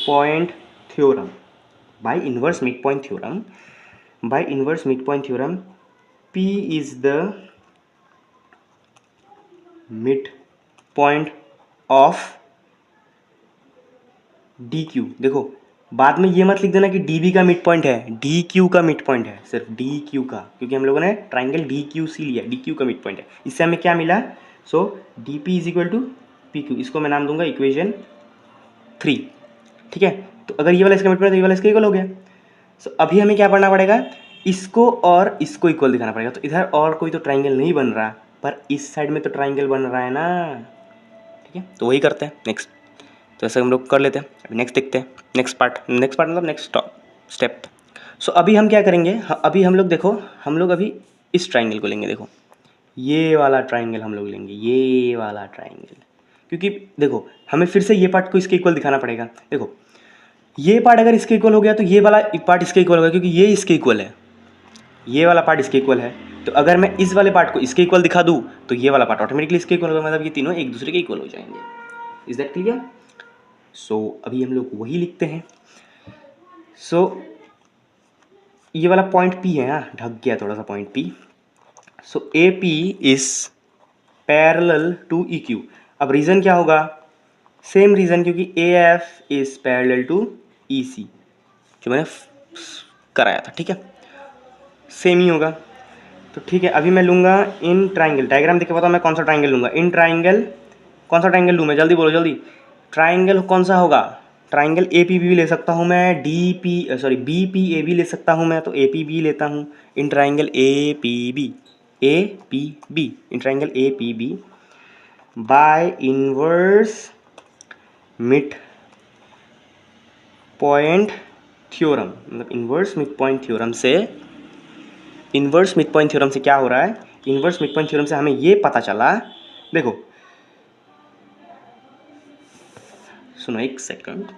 point theorem, by inverse mid point theorem, by inverse midpoint theorem P is the midpoint of DQ। देखो बाद में ये मत लिख देना कि DB का मिड पॉइंट है, DQ का मिड पॉइंट है, सिर्फ DQ का, क्योंकि हम लोगों ने ट्राइंगल DQC लिया, DQ का मिड पॉइंट है। इससे हमें क्या मिला, so DP is equal to PQ, इसको मैं नाम दूंगा इक्वेशन 3, ठीक है। तो अगर ये वाला इसका मिड पॉइंट है तो ये वाला इसका इक्वल हो गया। सो अभी हमें क्या करना पड़ेगा, इसको और इसको इक्वल दिखाना पड़ेगा। तो इधर और कोई तो ट्राइंगल नहीं बन रहा, पर इस साइड में तो ट्राइंगल बन रहा है ना, ठीक है, तो वही करते हैं नेक्स्ट। तो ऐसे हम लोग कर लेते हैं। अभी नेक्स्ट देखते हैं, नेक्स्ट पार्ट मतलब नेक्स्ट स्टेप। सो अभी हम क्या करेंगे, अभी हम लोग देखो, हम लोग अभी इस ट्राइंगल को लेंगे, देखो ये वाला ट्राइंगल हम लोग लेंगे, ये वाला ट्राइंगल, क्योंकि देखो हमें फिर से ये पार्ट को इसके इक्वल दिखाना पड़ेगा। देखो ये पार्ट अगर इसके इक्वल हो गया तो ये वाला पार्ट इसके इक्वल होगा, क्योंकि ये इसके इक्वल है, ये वाला पार्ट इसके इक्वल है। तो अगर मैं इस वाले पार्ट को इसके इक्वल दिखा दूँ तो ये वाला पार्ट ऑटोमेटिकली इसके इक्वल होगा, मतलब ये तीनों एक दूसरे के इक्वल हो जाएंगे। Is that clear? सो अभी हम लोग वही लिखते हैं। सो ये वाला पॉइंट P है, हाँ ढक गया थोड़ा सा point P। So A P is parallel to E Q. अब रीज़न क्या होगा, सेम रीज़न, क्योंकि A F is parallel to E C, जो मैंने कराया था, ठीक है, सेम ही होगा। तो ठीक है, अभी मैं लूँगा इन ट्राइंगल, डायग्राम देख के बताओ मैं कौन सा ट्राइंगल लूँगा। इन ट्राइंगल कौन सा ट्राइंगल लूँ मैं, जल्दी बोलो जल्दी। ट्राइंगल कौन सा होगा, ट्राइंगल ए पी बी भी ले सकता हूँ मैं, बी पी ए भी ले सकता हूँ मैं, तो ए पी बी लेता हूँ। In triangle A P B in triangle A P B by inverse mid point theorem, मतलब इन्वर्स मिड पॉइंट थ्योरम से, इन्वर्स मिड पॉइंट थ्योरम से क्या हो रहा है, इन्वर्स मिड पॉइंट थ्योरम से हमें ये पता चला, देखो सुनो एक सेकंड,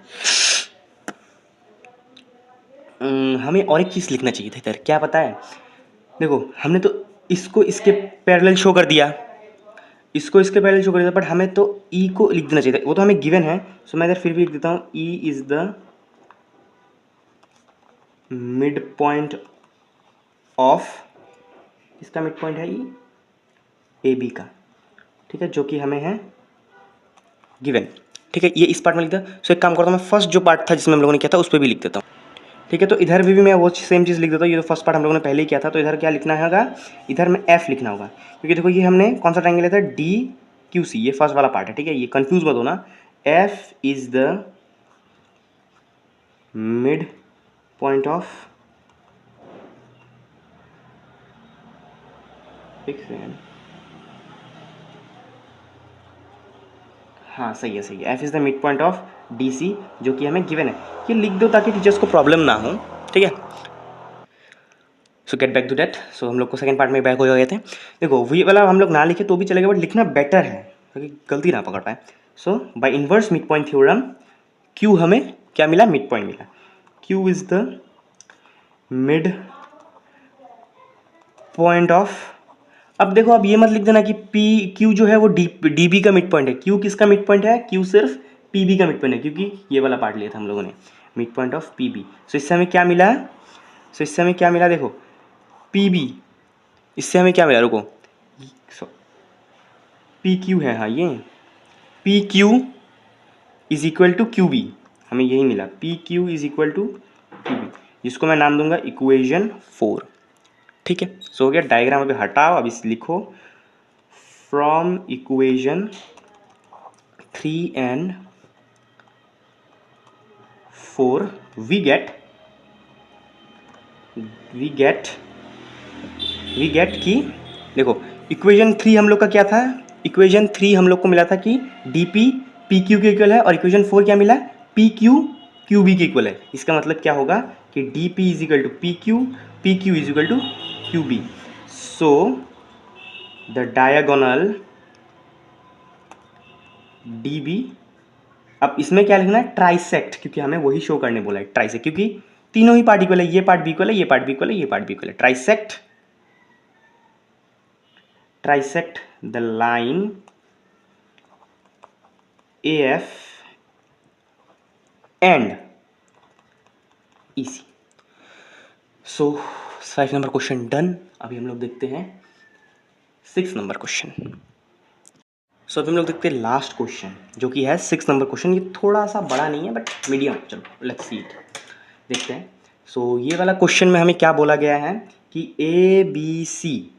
हमें और एक चीज़ लिखना चाहिए था इधर, क्या पता है, देखो हमने तो इसको इसके पैरेलल शो कर दिया, इसको इसके पैरेलल शो कर दिया, बट हमें तो ई को लिख देना चाहिए था, वो तो हमें गिवन है, सो मैं इधर फिर भी लिख देता हूँ E is the mid point of, इसका मिड पॉइंट है ई ए बी का, ठीक है, जो कि हमें है गिवन, ठीक है, ये इस पार्ट में लिख दिया। सो एक काम करता हूँ मैं, फर्स्ट जो पार्ट था जिसमें हम लोगों ने किया था उस पर भी लिख देता हूँ, ठीक है, तो इधर भी मैं वो सेम चीज़ लिख देता हूँ, ये तो फर्स्ट पार्ट हम लोगों ने पहले ही किया था, तो इधर क्या लिखना होगा, इधर में एफ लिखना होगा, क्योंकि देखो ये हमने कौन सा ट्राइंगल लिया था, डी क्यू सी, ये फर्स्ट वाला पार्ट है, ठीक है, ये कंफ्यूज मत होना, F is the mid point of, एक सेकेंड, हाँ सही है, F is the mid point of D C, जो कि हमें गिवन है, ये लिख दो ताकि टीचर्स को प्रॉब्लम ना हो, ठीक है। So get back to that, so हम लोग को सेकंड पार्ट में बैक हो गए थे, देखो वी वाला हम लोग ना लिखे तो भी चलेगा, बट लिखना बेटर है ताकि गलती ना पकड़ पाए। So by inverse mid point theorem Q हमें क्या मिला, मिड पॉइंट मिला, Q is the mid point of, अब देखो अब ये मत लिख देना कि पी क्यू जो है वो डी बी का मिड पॉइंट है, क्यू किसका मिड पॉइंट है, क्यू सिर्फ पी बी का मिड पॉइंट है, क्योंकि ये वाला पार्ट लिया था हम लोगों ने, mid point of P B. So इससे हमें क्या मिला, सो इससे हमें क्या मिला, देखो पी बी, इससे हमें क्या मिला, रुको, पी क्यू है, हाँ ये P Q is equal to Q B, हमें यही मिला, P Q is equal to Q B, जिसको मैं नाम दूंगा इक्वेशन 4, ठीक है। सो हो गया, डायग्राम अभी हटाओ, अभी लिखो, from equation 3 and 4 we get कि, देखो इक्वेशन 3 हम लोग का क्या था, इक्वेशन 3 हम लोग को मिला था कि डी पी पी क्यू के इक्वल है, और इक्वेशन 4 क्या मिला, पी क्यू क्यू बी के इक्वल है, इसका मतलब क्या होगा कि D P is equal to P Q is equal to Q B. So the diagonal D B, अब इसमें क्या लिखना है, ट्राइसेक्ट, क्योंकि हमें वही शो करने बोला है, ट्राइसेक्ट, क्योंकि तीनों ही पार्ट इक्वल है, ये पार्ट भी इक्वल है, ये पार्ट भी इक्वल है, ये पार्ट भी इक्वल है, trisect the line A F and E C. So 5 number question done. अभी हम लोग देखते हैं 6 नंबर क्वेश्चन। सो अभी हम लोग देखते हैं लास्ट क्वेश्चन, जो कि है 6 नंबर क्वेश्चन, ये थोड़ा सा बड़ा नहीं है बट मीडियम, चलो लेट्स सी इट, देखते हैं। सो ये वाला क्वेश्चन में हमें क्या बोला गया है कि ए बी सी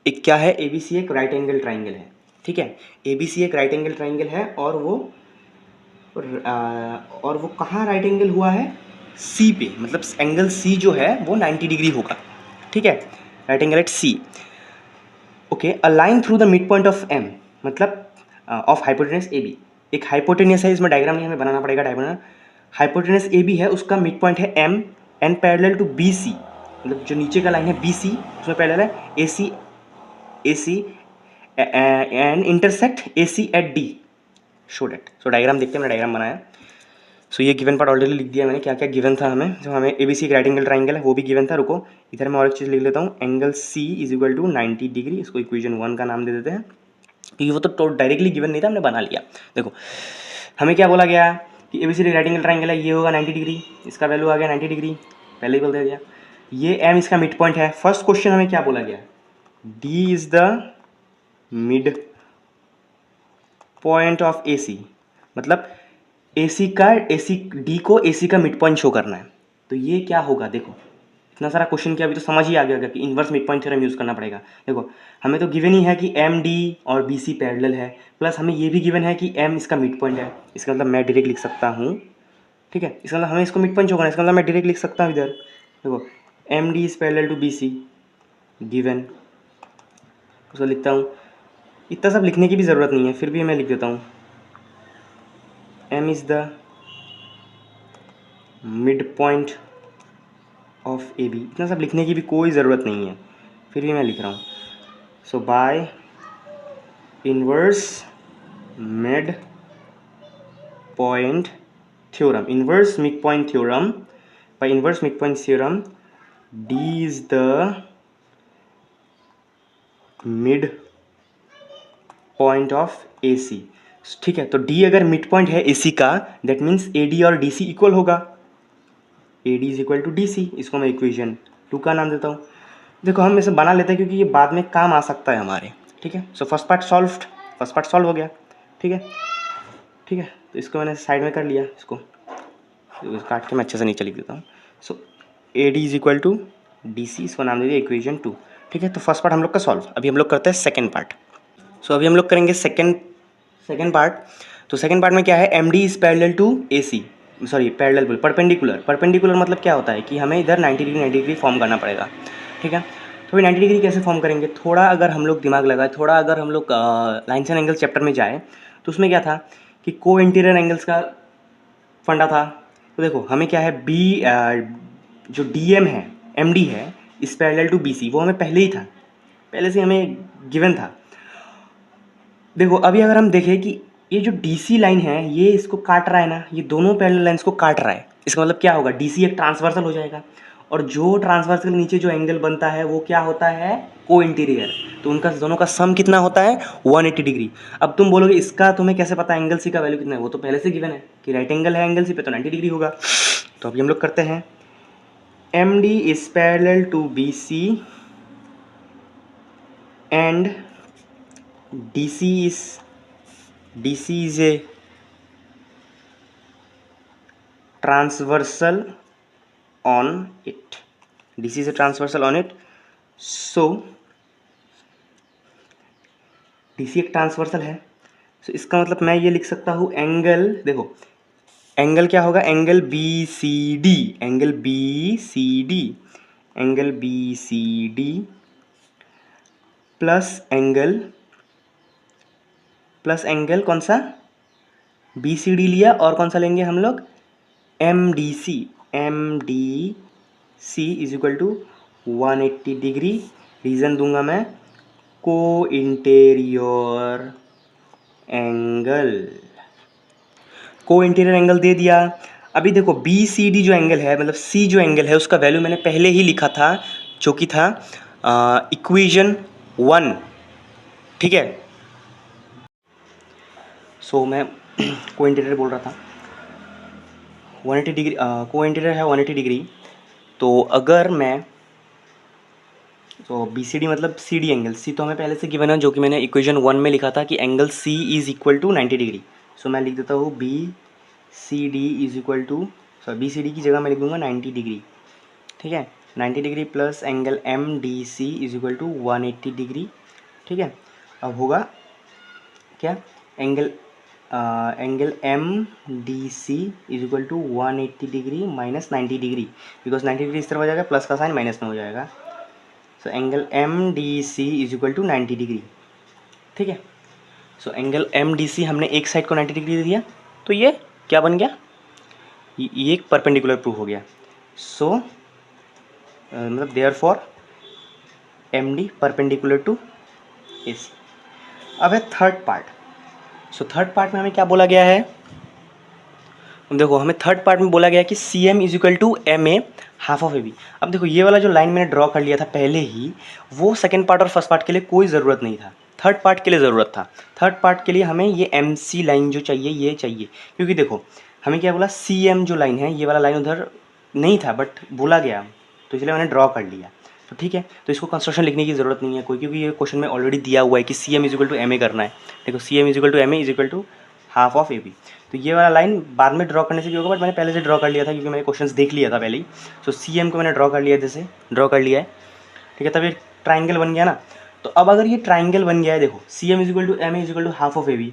एक क्या है, ए बी सी एक राइट एंगल ट्राइंगल है, ठीक है, ए बी सी एक राइट एंगल ट्राइंगल है, और वो कहाँ राइट एंगल हुआ है, सी पे, मतलब एंगल सी जो है वो 90 डिग्री होगा, ठीक है, right angle at C, okay, a line through the mid point of M, मतलब ऑफ हाइपोटेनस ए बी, एक हाइपोटेनस है, इसमें डायग्राम नहीं हमें बनाना पड़ेगा, डायग्राम हाइपोटेनस ए बी है, उसका मिड पॉइंट है M, and parallel to B C, मतलब जो नीचे का लाइन है बी सी उसमें पैरेलल है A C and intersect A C at D, show that. So diagram देखते हैं, मैंने डायग्राम बनाया। सो ये गिवन पार्ट ऑलरेडी लिख दिया मैंने, क्या क्या गिवन था हमें, जो हमें ए बी सी एक राइट एंगल ट्राइंगल है वो भी गिवन था, रुको इधर मैं और एक चीज़ लिख लेता हूँ, angle C is equal to 90 degree, इसको इक्वेशन 1 का नाम दे देते हैं, क्योंकि वो तो डायरेक्टली गिवन नहीं था, हमने बना लिया। देखो हमें क्या बोला गया कि A B C right angle triangle है, ये होगा 90 डिग्री, इसका वैल्यू आ गया 90 डिग्री, पहले ही बोल दिया, ये एम इसका मिड पॉइंट है। फर्स्ट क्वेश्चन हमें क्या बोला गया, D is the mid point of A C, मतलब ए सी का डी को ए सी का मिड पॉइंट शो करना है, तो ये क्या होगा, देखो इतना सारा क्वेश्चन किया, अभी तो समझ ही आ गया कि inverse mid point theorem use करना पड़ेगा। देखो हमें तो गिवन ही है कि एम डी और बी सी पैरेलल है, प्लस हमें ये भी गिवन है कि एम इसका मिड पॉइंट है, इसका मतलब मैं डायरेक्ट लिख सकता हूँ, ठीक है, इसका मतलब हमें इसको मिड पॉइंट शो करना है, इसका मतलब मैं डायरेक्ट लिख सकता हूँ इधर, देखो M D is parallel to B C given, उसको लिखता हूँ, इतना सब लिखने की भी ज़रूरत नहीं है, फिर भी मैं लिख देता हूँ, M is the mid point of A B, इतना सब लिखने की भी कोई ज़रूरत नहीं है, फिर भी मैं लिख रहा हूँ। So by inverse mid point theorem, inverse mid point theorem, by inverse mid point theorem D is the mid point of A C. ठीक है, तो डी अगर मिड पॉइंट है ए सी का, दैट मीन्स ए डी और D C equal होगा, A D is equal to D C. इसको मैं इक्वेशन 2 का नाम देता हूँ। देखो हम इसे बना लेते हैं क्योंकि ये बाद में काम आ सकता है हमारे। ठीक है, सो फर्स्ट पार्ट सॉल्व हो गया। ठीक है, ठीक है, तो इसको मैंने साइड में कर लिया, इसको काट के मैं अच्छे से नीचे लिख देता हूँ। So A D is equal to D C, इसको नाम दे दिया इक्वेशन 2। ठीक है, तो फर्स्ट पार्ट हम लोग का सॉल्व। अभी हम लोग करते हैं सेकेंड पार्ट। सो अभी हम लोग करेंगे सेकेंड पार्ट। तो सेकेंड पार्ट में क्या है, M D is parallel to A C, sorry parallel बोल, परपेंडिकुलर मतलब क्या होता है कि हमें इधर 90 डिग्री फॉर्म करना पड़ेगा। ठीक है, तो भाई 90 डिग्री कैसे फॉर्म करेंगे, थोड़ा अगर हम लोग दिमाग लगाए, थोड़ा अगर हम लोग लाइन्स एंड एंगल्स चैप्टर में जाए, तो उसमें क्या था कि को इंटीरियर एंगल्स का फंडा था। तो देखो हमें क्या है, बी जो डी एम है, एम डी है, इस पैरेलल टू बी सी, वो हमें पहले ही था, पहले से हमें गिवन था। देखो अभी अगर हम देखें कि ये जो DC लाइन है ये इसको काट रहा है ना, ये दोनों पैरेलल लाइन्स को काट रहा है, इसका मतलब क्या होगा, DC एक ट्रांसवर्सल हो जाएगा, और जो ट्रांसवर्सल के नीचे जो एंगल बनता है वो क्या होता है, को इंटीरियर। तो उनका दोनों का सम कितना होता है, 180 डिग्री। अब तुम बोलोगे इसका तुम्हें कैसे पता एंगल सी का वैल्यू कितना है, वो तो पहले से गिवन है कि राइट एंगल है एंगल सी पे तो 90 डिग्री होगा। तो अभी हम लोग करते हैं, M D is parallel to B C and DC is a transversal on it. DC is a transversal on it. So DC एक ट्रांसवर्सल है, so इसका मतलब मैं ये लिख सकता हूँ एंगल, देखो एंगल क्या होगा, angle BCD, angle BCD, angle BCD plus angle कौन सा, BCD लिया, और कौन सा लेंगे हम लोग, MDC, MDC is equal to 180 degree. Reason दूंगा मैं, को इंटीरियर एंगल दे दिया। अभी देखो BCD जो एंगल है, मतलब C जो एंगल है, उसका वैल्यू मैंने पहले ही लिखा था, जो कि था इक्वेशन 1। ठीक है, सो मैं को इंटीरियर बोल रहा था, 180 डिग्री को इंटीरियर है 180 डिग्री। तो अगर मैं, तो BCD मतलब CD एंगल, C तो हमें पहले से गिवन है, जो कि मैंने इक्वेशन 1 में लिखा था कि angle C is equal to 90 degree. So मैं लिख देता हूँ BCD is equal to, BCD की जगह मैं लिख दूंगा 90 डिग्री। ठीक है, 90 degree plus angle MDC is equal to 180 degree. ठीक है, अब होगा क्या, angle MDC is equal to 180 degree minus 90 degree, because 90 degree इस तरफ हो जाएगा, प्लस का साइन माइनस में हो जाएगा। So angle MDC is equal to 90 degree. ठीक है, सो एंगल MDC हमने एक साइड को 90 डिग्री दे दिया, तो ये क्या बन गया, ये एक परपेंडिकुलर प्रूफ हो गया। सो मतलब therefore MD perpendicular to AC। अब है third part. So third part में हमें क्या बोला गया है, देखो हमें थर्ड पार्ट में बोला गया कि CM is equal to MA half of AB। अब देखो ये वाला जो लाइन मैंने ड्रॉ कर लिया था पहले ही, वो सेकेंड पार्ट और फर्स्ट पार्ट के लिए कोई ज़रूरत नहीं था, थर्ड पार्ट के लिए ज़रूरत था। थर्ड पार्ट के लिए हमें ये MC लाइन जो चाहिए ये चाहिए, क्योंकि देखो हमें क्या बोला, CM जो लाइन है ये वाला लाइन उधर नहीं था, बट बोला गया तो इसलिए मैंने ड्रॉ कर लिया। तो ठीक है, तो इसको कंस्ट्रक्शन लिखने की ज़रूरत नहीं है कोई, क्योंकि ये क्वेश्चन में ऑलरेडी दिया हुआ है कि CM is equal to MA करना है। देखो CM is equal to MA is equal to half of AB। तो ये वाला लाइन बाद में ड्रॉ करने से भी होगा, बट मैंने पहले से ड्रॉ कर लिया था क्योंकि मैंने क्वेश्चंस देख लिया था पहले ही। सो CM को मैंने ड्रॉ कर लिया, जैसे ड्रॉ कर लिया है। ठीक है, तब ये ट्राइंगल बन गया ना। तो अब अगर ये ट्राइंगल बन गया है, देखो CM is equal to MA is equal to half of AB।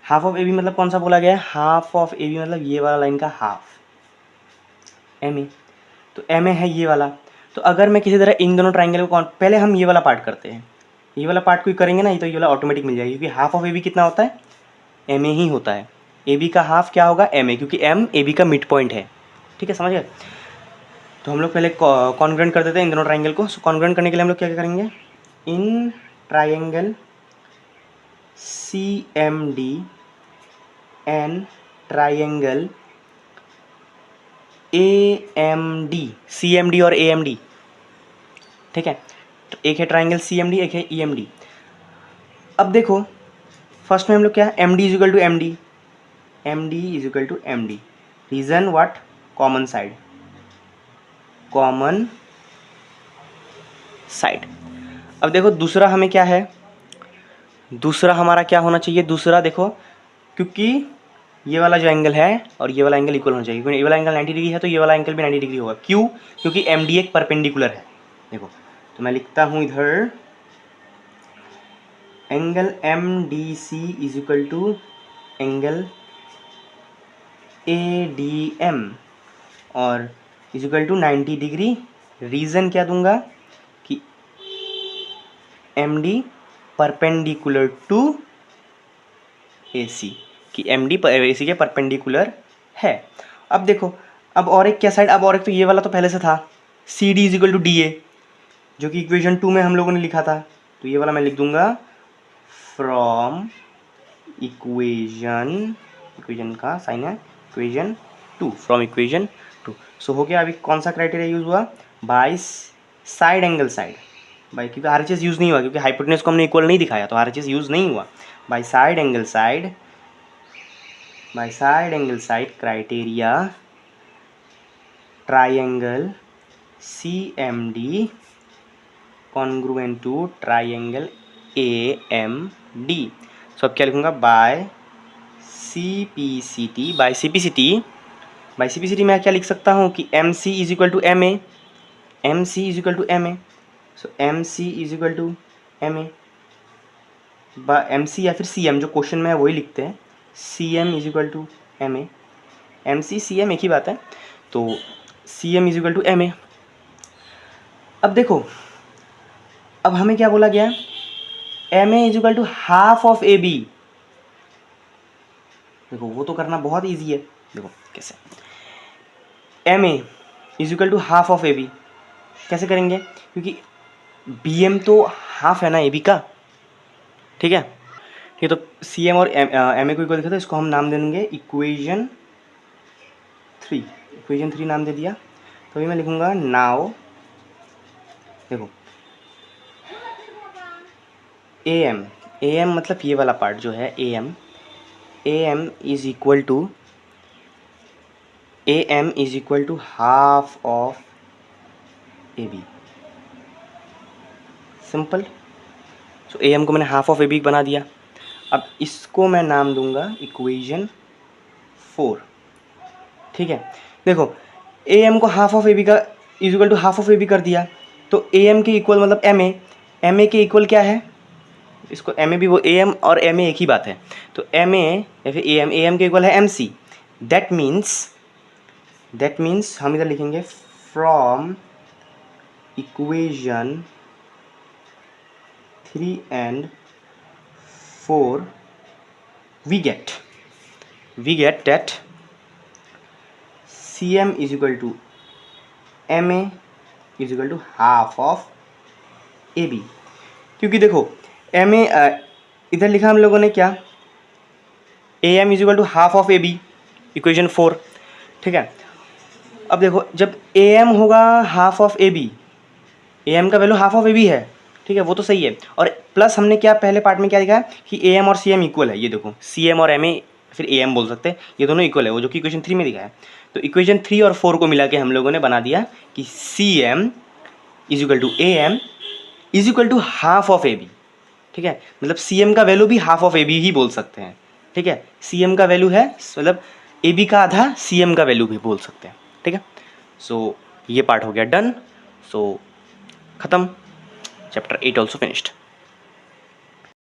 Half of AB मतलब कौन सा बोला गया है, हाफ ऑफ AB मतलब ये वाला लाइन का हाफ MA। तो MA है ये वाला। तो अगर मैं किसी तरह इन दोनों ट्राइंगल को, पहले हम ये वाला पार्ट करते हैं, ये वाला पार्ट कोई करेंगे ना, ये तो ये वाला ऑटोमेटिक मिल जाएगा, क्योंकि हाफ ऑफ AB कितना होता है, MA ही होता है। AB का हाफ क्या होगा, MA, क्योंकि M AB का मिड पॉइंट है। ठीक है, समझ गए। तो हम लोग पहले कॉन्ग्रुएंट कर देते हैं इन दोनों ट्राइंगल को। सो कॉन्ग्रुएंट करने के लिए हम लोग क्या क्या करेंगे, in triangle CMD and triangle AMD, CMD और AMD, ठीक है। एक है ट्राइंगल CMD, एक है EMD। अब देखो फर्स्ट में हम लोग क्या है, MD is equal to MD, MD is equal to MD, reason what, common side, common side. अब देखो दूसरा हमें क्या है, दूसरा हमारा क्या होना चाहिए, दूसरा देखो क्योंकि ये वाला जो एंगल है और ये वाला एंगल इक्वल होना चाहिए, क्योंकि ये वाला एंगल 90 डिग्री है तो ये वाला एंगल भी 90 डिग्री होगा। क्यों, क्योंकि MD एक परपेंडिकुलर है। देखो तो मैं लिखता हूँ इधर angle MDC is equal to angle ADM और is equal to 90 degree. Reason क्या दूंगा कि MD परपेंडिकुलर टू AC, कि MD AC के परपेंडिकुलर है। अब देखो अब और एक क्या साइड, अब और एक तो ये वाला तो पहले से था, CD is equal to DA, जो कि इक्वेशन 2 में हम लोगों ने लिखा था। तो ये वाला मैं लिख दूंगा फ्रॉम इक्वेशन का साइन है इक्वेशन 2, फ्रॉम इक्वेशन 2। सो हो गया। अभी कौन सा क्राइटेरिया यूज़ हुआ, by side angle side, by, क्योंकि RHS यूज़ नहीं हुआ, क्योंकि हाइपोटेनस को हमने इक्वल नहीं दिखाया तो RHS यूज़ नहीं हुआ। By side angle side, by side angle side criteria triangle CMD congruent to triangle AMD। So अब क्या लिखूंगा, बाय CPCT, बाय CPCT मैं क्या लिख सकता हूँ कि MC is equal to MA, MC is equal to MA, so MC is equal to MA by MC या फिर CM, जो क्वेश्चन में है वही लिखते हैं, CM is equal to MA, MC CM एक ही बात है, तो CM is equal to MA। अब देखो अब हमें क्या बोला गया, MA is equal to half of AB। देखो वो तो करना बहुत इजी है, देखो कैसे, MA is equal to half of AB कैसे करेंगे, क्योंकि BM तो हाफ है ना AB का, ठीक है। ठीक है, तो CM और MA को इक्वल दिखा था, इसको हम नाम दे देंगे इक्वेशन 3 नाम दे दिया। तो अभी मैं लिखूंगा नाउ, देखो AM मतलब ये वाला पार्ट जो है AM is equal to half of AB, simple. So AM को मैंने हाफ ऑफ AB बना दिया। अब इसको मैं नाम दूंगा इक्वेशन 4, ठीक है। देखो AM को हाफ ऑफ AB का is equal to half of AB कर दिया, तो AM के इक्वल मतलब MA के इक्वल क्या है, इसको MA भी वो AM और MA एक ही बात है, तो MA या फिर AM के इक्वल है MC। दैट मीन्स हम इधर लिखेंगे from equation 3 and 4 we get that CM is equal to MA is equal to half of AB। क्योंकि देखो MA इधर लिखा हम लोगों ने क्या, AM is equal to half of AB, equation 4, ठीक है। अब देखो जब AM होगा हाफ ऑफ AB, AM का वैल्यू हाफ ऑफ AB है, ठीक है, वो तो सही है। और प्लस हमने क्या पहले पार्ट में क्या लिखा है कि AM और CM इक्वल है, ये देखो CM और MA फिर AM बोल सकते हैं, ये दोनों इक्वल है, वो जो कि इक्वेशन 3 में दिखा है। तो इक्वेशन 3 और 4 को मिला के हम लोगों ने बना दिया कि CM is equal to AM is equal to half of AB, ठीक है। मतलब CM का वैल्यू भी हाफ ऑफ AB ही बोल सकते हैं, ठीक है। CM का वैल्यू है मतलब AB का आधा CM का वैल्यू भी बोल सकते हैं, ठीक है। सो ये पार्ट हो गया डन। सो खत्म, चैप्टर 8 ऑल्सो फिनिश्ड।